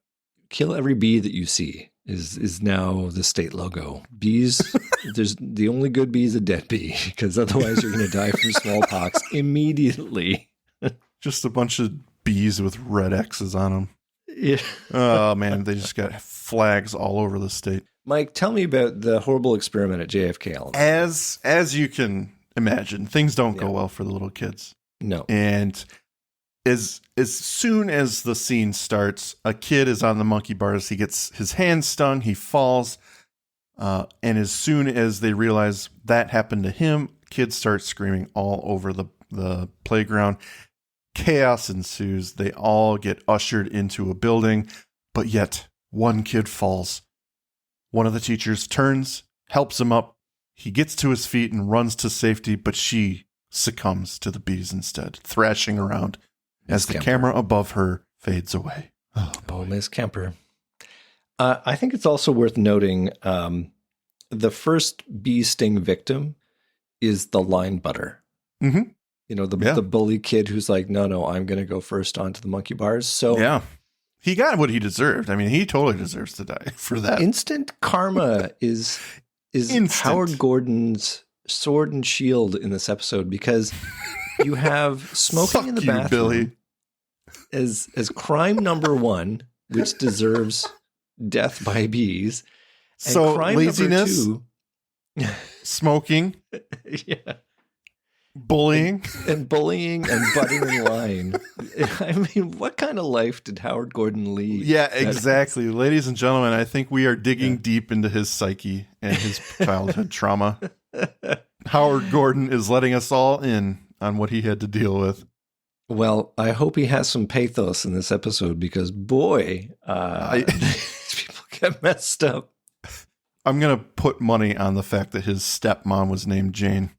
Kill every bee that you see is now the state logo. Bees, there's the only good bee is a dead bee, because otherwise you're going to die from smallpox immediately. Just a bunch of bees with red X's on them. Yeah. Oh, man, they just got flags all over the state. Mike, tell me about the horrible experiment at JFK. As you can imagine, things don't go well for the little kids. No. And as soon as the scene starts, a kid is on the monkey bars. He gets his hand stung. He falls. And as soon as they realize that happened to him, kids start screaming all over the playground. Chaos ensues. They all get ushered into a building, but yet one kid falls. One of the teachers turns, helps him up. He gets to his feet and runs to safety, but she succumbs to the bees instead, thrashing around as the camera above her fades away. Oh, Miss Kemper. I think it's also worth noting the first bee sting victim is the line butter. Mm-hmm. The bully kid who's like, no, I'm going to go first onto the monkey bars. So yeah. He got what he deserved. I mean, he totally deserves to die for that. Instant karma is Howard Gordon's sword and shield in this episode, because you have smoking in the bathroom, Billy, as crime number one, which deserves death by bees. And so crime laziness, number two, smoking, bullying and butting in line. I mean, what kind of life did Howard Gordon lead? Yeah, exactly. Ladies and gentlemen, I think we are digging deep into his psyche and his childhood trauma. Howard Gordon is letting us all in on what he had to deal with. Well, I hope he has some pathos in this episode, because boy, these people get messed up. I'm going to put money on the fact that his stepmom was named Jane.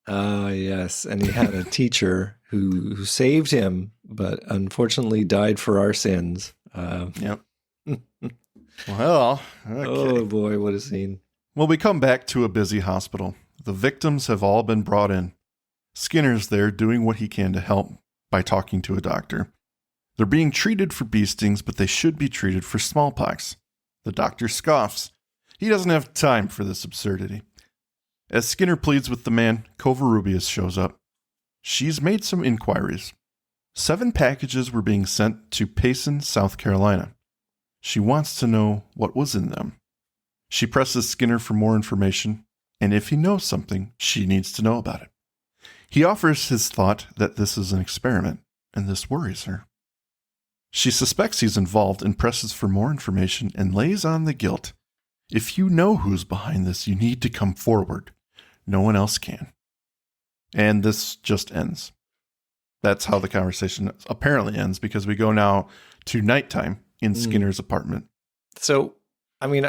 Yes. And he had a teacher who saved him, but unfortunately died for our sins. Yep. Well, okay. Oh boy, what a scene. Well, we come back to a busy hospital. The victims have all been brought in. Skinner's there doing what he can to help by talking to a doctor. They're being treated for bee stings, but they should be treated for smallpox. The doctor scoffs. He doesn't have time for this absurdity. As Skinner pleads with the man, Covarrubias shows up. She's made some inquiries. 7 packages were being sent to Payson, South Carolina. She wants to know what was in them. She presses Skinner for more information, and if he knows something, she needs to know about it. He offers his thought that this is an experiment, and this worries her. She suspects he's involved and presses for more information and lays on the guilt. If you know who's behind this, you need to come forward. No one else can. And this just ends. That's how the conversation apparently ends, because we go now to nighttime in Skinner's apartment. So, I mean,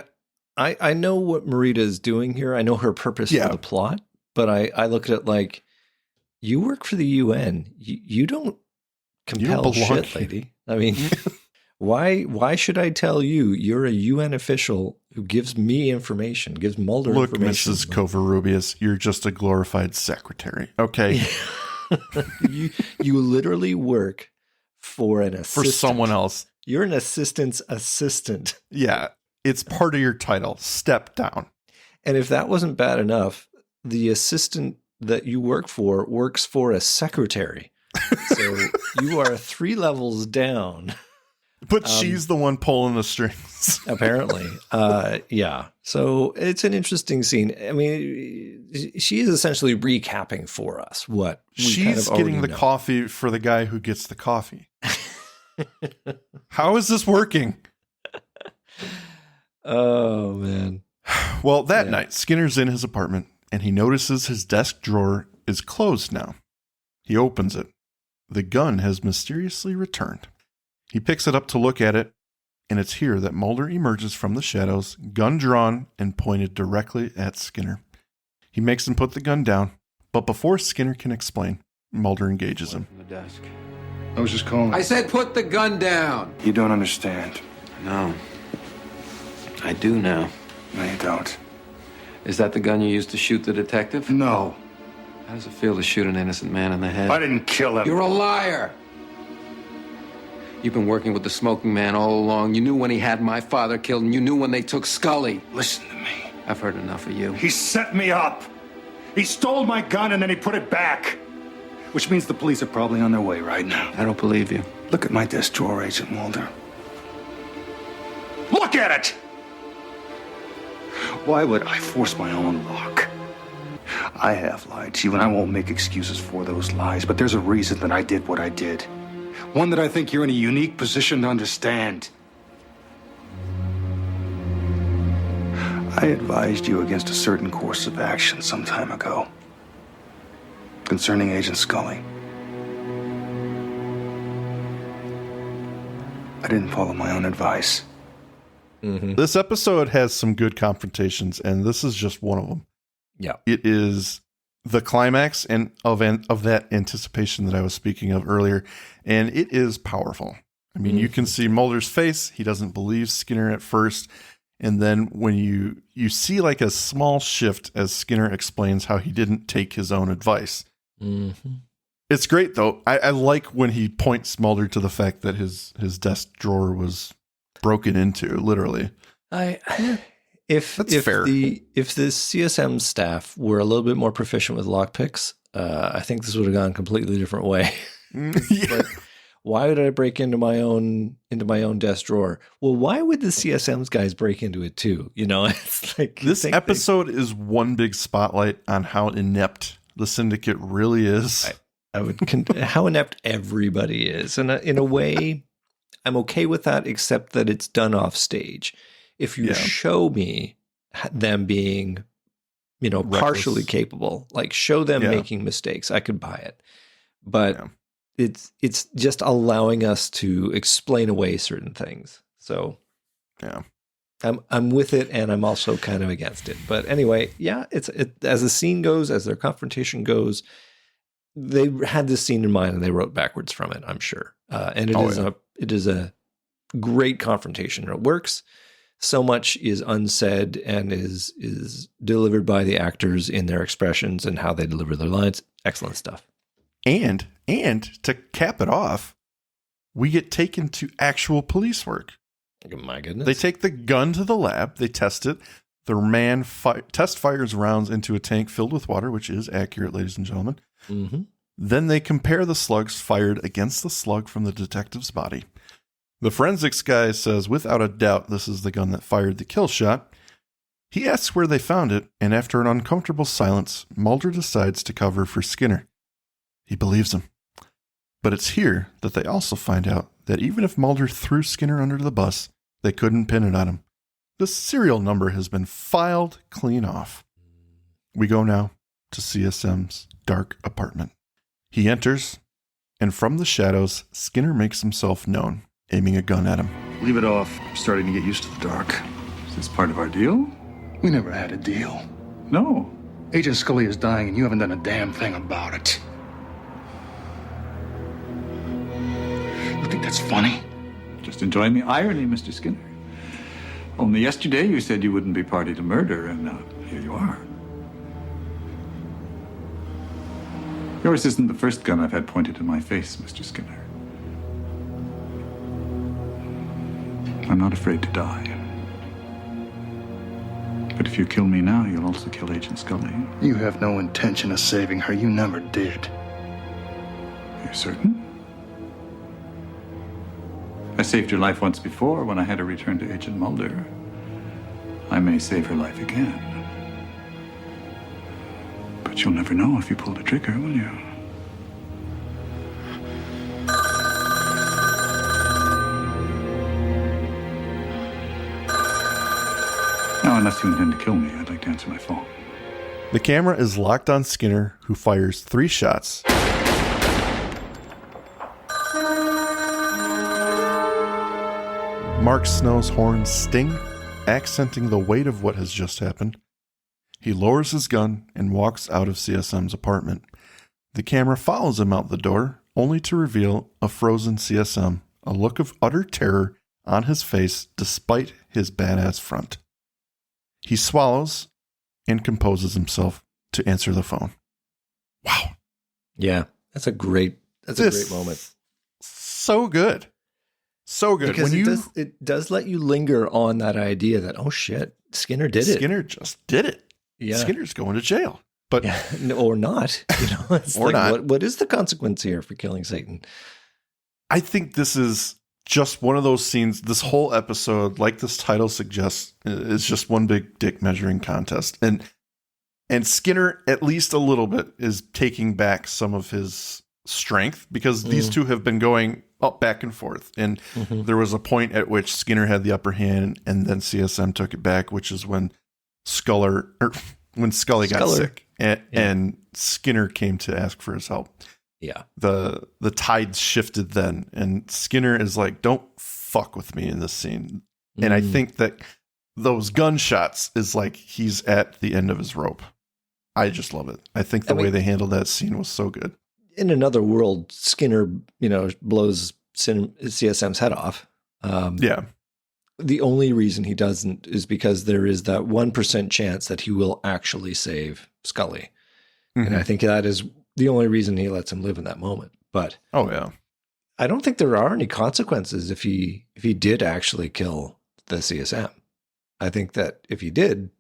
I know what Marita is doing here. I know her purpose for the plot, but I look at it like, you work for the UN. You don't compel shit, lady. I mean, why should I tell you? You're a UN official who gives me information, gives Mulder information. Look, Mrs. Covarrubias, you're just a glorified secretary. Okay. You literally work for an assistant. For someone else. You're an assistant's assistant. Yeah. It's part of your title. Step down. And if that wasn't bad enough, the assistant that you work for works for a secretary. So you are 3 levels down. But she's the one pulling the strings. Apparently. Yeah. So it's an interesting scene. I mean, she is essentially recapping for us what she's getting the coffee for the guy who gets the coffee. How is this working? Oh, man. Well, that night, Skinner's in his apartment, and he notices his desk drawer is closed now. He opens it. The gun has mysteriously returned. He picks it up to look at it, and it's here that Mulder emerges from the shadows, gun drawn and pointed directly at Skinner. He makes him put the gun down, but before Skinner can explain, Mulder engages him. From the desk. I was just calling. I said put the gun down. You don't understand. No. I do now. No, you don't. Is that the gun you used to shoot the detective? No. How does it feel to shoot an innocent man in the head? I didn't kill him. You're a liar. You've been working with the smoking man all along. You knew when he had my father killed, and you knew when they took Scully. Listen to me. I've heard enough of you. He set me up. He stole my gun and then he put it back. Which means the police are probably on their way right now. I don't believe you. Look at my desk drawer, Agent Mulder. Look at it! Why would I force my own luck? I have lied to you, and I won't make excuses for those lies, but there's a reason that I did what I did. One that I think you're in a unique position to understand. I advised you against a certain course of action some time ago concerning Agent Scully. I didn't follow my own advice. Mm-hmm. This episode has some good confrontations, and this is just one of them. Yeah. It is the climax and of that anticipation that I was speaking of earlier, and it is powerful. I mean, you can see Mulder's face. He doesn't believe Skinner at first, and then when you see like a small shift as Skinner explains how he didn't take his own advice. Mm-hmm. It's great, though. I like when he points Mulder to the fact that his desk drawer was broken into, literally. If fair. If the CSM staff were a little bit more proficient with lockpicks, I think this would have gone a completely different way. But why would I break into my own desk drawer? Well, why would the CSM's guys break into it too? You know, it's like this episode is one big spotlight on how inept the Syndicate really is. I would how inept everybody is, and in a way, I'm okay with that, except that it's done off stage. If you show me them being, reckless, partially capable, like show them making mistakes, I could buy it. But it's just allowing us to explain away certain things. So I'm with it, and I'm also kind of against it. But anyway, it's as the scene goes, as their confrontation goes, they had this scene in mind and they wrote backwards from it, I'm sure. And it is a great confrontation. It works. So much is unsaid and is delivered by the actors in their expressions and how they deliver their lines. Excellent stuff. And to cap it off, we get taken to actual police work. My goodness. They take the gun to the lab. They test it. The man test fires rounds into a tank filled with water, which is accurate, ladies and gentlemen. Mm-hmm. Then they compare the slugs fired against the slug from the detective's body. The forensics guy says, without a doubt, this is the gun that fired the kill shot. He asks where they found it, and after an uncomfortable silence, Mulder decides to cover for Skinner. He believes him. But it's here that they also find out that even if Mulder threw Skinner under the bus, they couldn't pin it on him. The serial number has been filed clean off. We go now to CSM's dark apartment. He enters, and from the shadows, Skinner makes himself known, aiming a gun at him. Leave it off. I'm starting to get used to the dark. Is this part of our deal? We never had a deal. No. Agent Scully is dying, and you haven't done a damn thing about it. You think that's funny? Just enjoying the irony, Mr. Skinner. Only yesterday you said you wouldn't be party to murder, and now here you are. Yours isn't the first gun I've had pointed in my face, Mr. Skinner. I'm not afraid to die. But if you kill me now, you'll also kill Agent Scully. You have no intention of saving her. You never did. Are you certain? I saved your life once before when I had her return to Agent Mulder. I may save her life again. But you'll never know if you pull the trigger, will you? Now, unless you intend to kill me, I'd like to answer my phone. The camera is locked on Skinner, who fires 3 shots. Mark Snow's horns sting, accenting the weight of what has just happened. He lowers his gun and walks out of CSM's apartment. The camera follows him out the door, only to reveal a frozen CSM, a look of utter terror on his face despite his badass front. He swallows and composes himself to answer the phone. Wow. Yeah, that's a great moment. So good. So good. Because it does let you linger on that idea that, oh shit, Skinner did it. Skinner just did it. Yeah. Skinner's going to jail. But or not. It's or not. What is the consequence here for killing Satan? I think this is just one of those scenes. This whole episode, like this title suggests, is just one big dick measuring contest. And Skinner, at least a little bit, is taking back some of his strength because these two have been going up back and forth. And there was a point at which Skinner had the upper hand and then CSM took it back, which is when Scully got sick and Skinner came to ask for his help. Yeah. The tides shifted then, and Skinner is like, don't fuck with me in this scene. And I think that those gunshots is like he's at the end of his rope. I just love it. I think the way they handled that scene was so good. In another world, Skinner, blows CSM's head off. Yeah. The only reason he doesn't is because there is that 1% chance that he will actually save Scully. And I think that is the only reason he lets him live in that moment. But I don't think there are any consequences if he did actually kill the CSM. I think that if he did,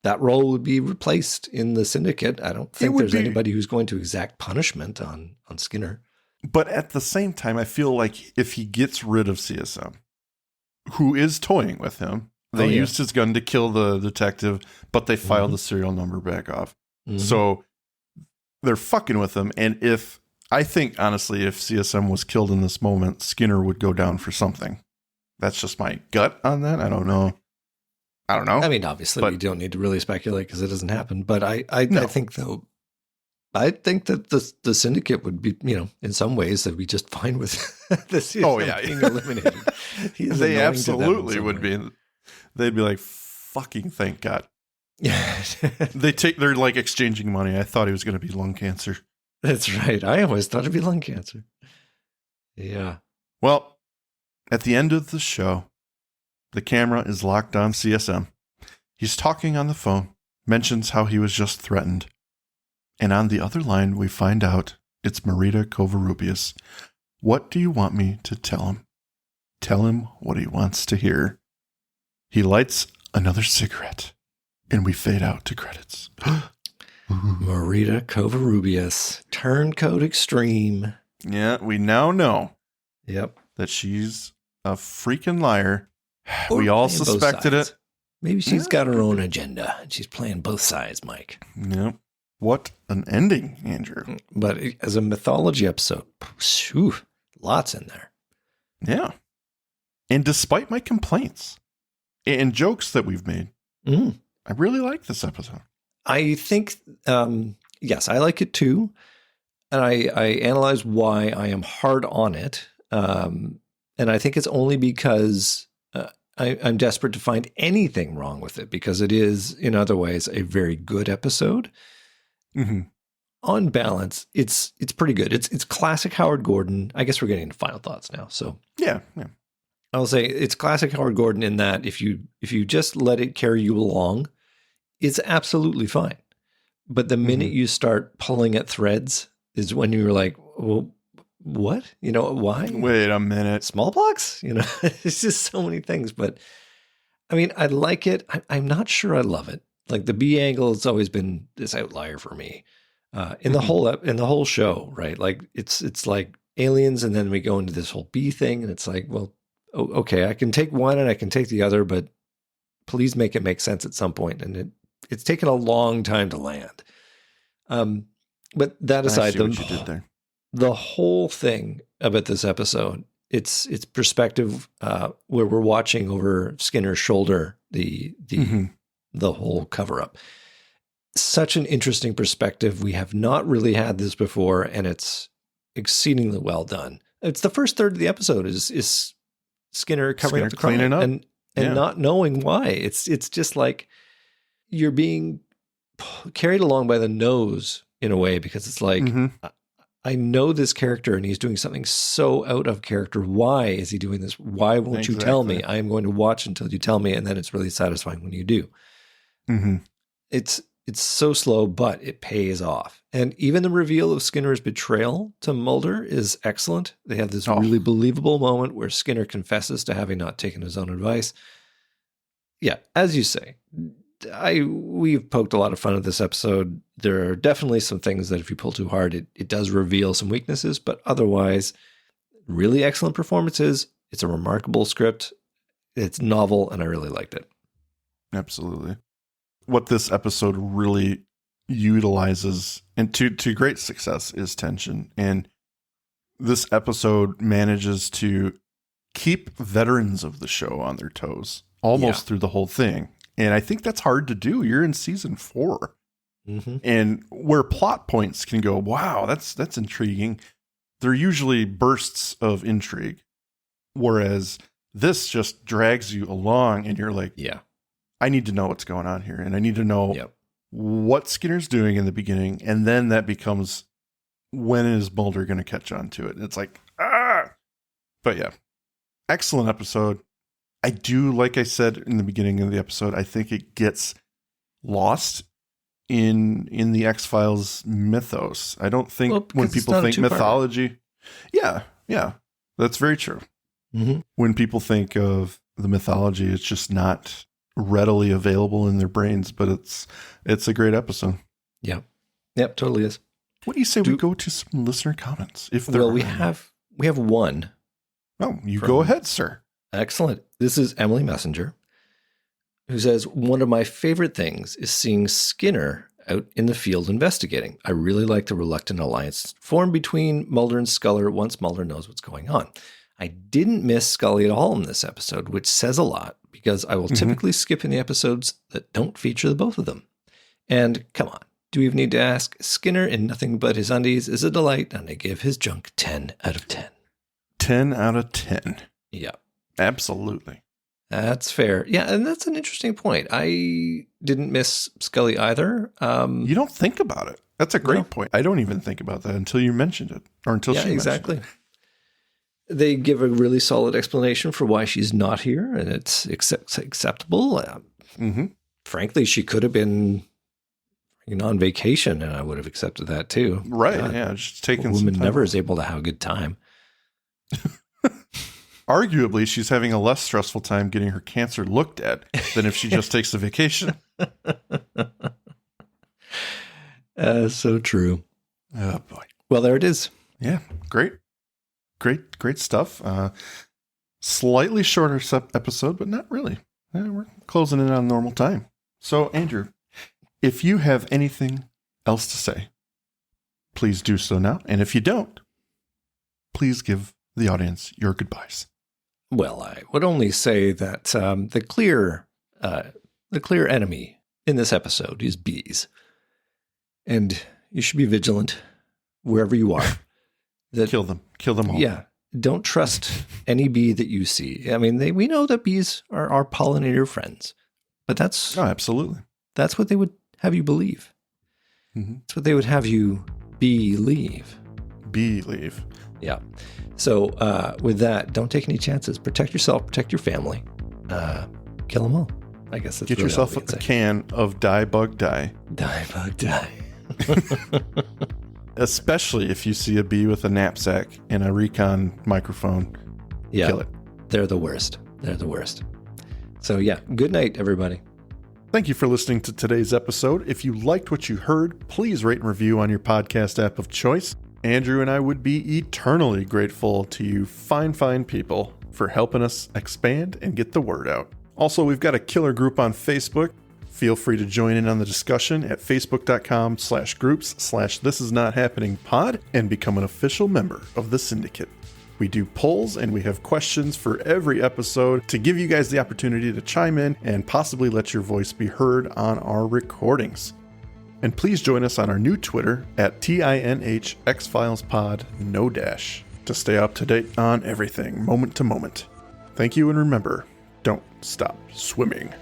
that role would be replaced in the Syndicate. I don't think there's anybody who's going to exact punishment on Skinner. But at the same time, I feel like if he gets rid of CSM, who is toying with him, they used his gun to kill the detective, but they filed the serial number back off. So they're fucking with him. And I think, honestly, if CSM was killed in this moment, Skinner would go down for something. That's just my gut on that. I don't know. I mean, obviously, we don't need to really speculate because it doesn't happen. But I think, though, I think that the Syndicate would be, in some ways, they'd be just fine with the CSM being eliminated. They absolutely would be. They'd be like, fucking thank God. Yeah. They're like exchanging money. I thought he was going to be lung cancer. That's right. I always thought it'd be lung cancer. Yeah. Well, at the end of the show, the camera is locked on CSM. He's talking on the phone, mentions how he was just threatened. And on the other line, we find out it's Marita Covarrubias. What do you want me to tell him? Tell him what he wants to hear. He lights another cigarette, and we fade out to credits. Marita Covarrubias, Turncoat Extreme. Yeah, we now know Yep. that she's a freaking liar. Or we all playing both suspected sides. it. Maybe she's got her own agenda, and she's playing both sides, Mike. Yep. What an ending, Andrew. But as a mythology episode, whew, lots in there. Yeah. And despite my complaints and jokes that we've made, I really like this episode. I think, yes, I like it too. And I analyze why I am hard on it. And I think it's only because I'm desperate to find anything wrong with it, because it is, in other ways, a very good episode. Mm-hmm. On balance, it's pretty good. It's classic Howard Gordon. I guess we're getting into final thoughts now. So yeah. I'll say it's classic Howard Gordon in that if you just let it carry you along, it's absolutely fine. But the minute you start pulling at threads is when you're like, well, what? Why? Wait a minute. Small blocks? It's just so many things. But I mean, I like it. I'm not sure I love it. Like the B angle has always been this outlier for me in the whole show, right? Like it's like aliens, and then we go into this whole B thing, and it's like, well, okay, I can take one and I can take the other, but please make it make sense at some point. And it's taken a long time to land. But that aside, what you did there. The whole thing about this episode, it's perspective where we're watching over Skinner's shoulder, the whole cover up. Such an interesting perspective. We have not really had this before, and it's exceedingly well done. It's the first third of the episode is Skinner covering up the crime cleaning up. and not knowing why. It's just like you're being carried along by the nose in a way, because it's like, I know this character and he's doing something so out of character. Why is he doing this? Why won't you tell me? I am going to watch until you tell me. And then it's really satisfying when you do. Mm-hmm. It's so slow, but it pays off. And even the reveal of Skinner's betrayal to Mulder is excellent. They have this really believable moment where Skinner confesses to having not taken his own advice. Yeah, as you say, we've poked a lot of fun at this episode. There are definitely some things that if you pull too hard, it does reveal some weaknesses, but otherwise, really excellent performances. It's a remarkable script. It's novel, and I really liked it. Absolutely. What this episode really utilizes, and to great success, is tension. And this episode manages to keep veterans of the show on their toes almost through the whole thing. And I think that's hard to do. You're in season 4. Mm-hmm. And where plot points can go, wow, that's intriguing. They're usually bursts of intrigue. Whereas this just drags you along and you're like, I need to know what's going on here. And I need to know what Skinner's doing in the beginning. And then that becomes, when is Mulder going to catch on to it? And it's like, But yeah, excellent episode. I do, like I said in the beginning of the episode, I think it gets lost in the X-Files mythos. I don't think when people think mythology. Yeah, that's very true. Mm-hmm. When people think of the mythology, it's just not readily available in their brains, but it's a great episode. Yep, totally is. What do you say we go to some listener comments? We have one. Oh, go ahead, sir. Excellent. This is Emily Messenger, who says, one of my favorite things is seeing Skinner out in the field investigating. I really like the reluctant alliance formed between Mulder and Scully once Mulder knows what's going on. I didn't miss Scully at all in this episode, which says a lot, because I will typically skip in the episodes that don't feature the both of them. And come on, do we even need to ask? Skinner in nothing but his undies is a delight, and I give his junk 10 out of 10. 10 out of 10. Yeah. Absolutely. That's fair. Yeah, and that's an interesting point. I didn't miss Scully either. You don't think about it. That's a great point. I don't even think about that until you mentioned it, or until she mentioned it. They give a really solid explanation for why she's not here, and it's acceptable. Frankly, she could have been on vacation, and I would have accepted that too. Right? Yeah, just taking. A woman never is able to have a good time. arguably, she's having a less stressful time getting her cancer looked at than if she just takes a vacation. So true. Oh, boy. Well, there it is. Yeah, great stuff. Slightly shorter episode, but not really. We're closing in on normal time. So, Andrew, if you have anything else to say, please do so now. And if you don't, please give the audience your goodbyes. Well, I would only say that the clear enemy in this episode is bees, and you should be vigilant wherever you are. Kill them all. Yeah, don't trust any bee that you see. I mean, we know that bees are our pollinator friends, but absolutely. That's what they would have you believe. Mm-hmm. That's what they would have you believe. Believe. Yeah. So with that, don't take any chances. Protect yourself. Protect your family. Kill them all. I guess that's Get really yourself a can of Die Bug Die. Die Bug Die. Especially if you see a bee with a knapsack and a recon microphone. Yeah, kill it. They're the worst. So yeah, good night, everybody. Thank you for listening to today's episode. If you liked what you heard, please rate and review on your podcast app of choice. Andrew and I would be eternally grateful to you fine people for helping us expand and get the word out. Also, we've got a killer group on Facebook. Feel free to join in on the discussion at facebook.com/groups/thisisnothappeningpod and become an official member of the Syndicate. We do polls and we have questions for every episode to give you guys the opportunity to chime in and possibly let your voice be heard on our recordings. And please join us on our new Twitter at tinhxfilespod, no dash, to stay up to date on everything, moment to moment. Thank you, and remember, don't stop swimming.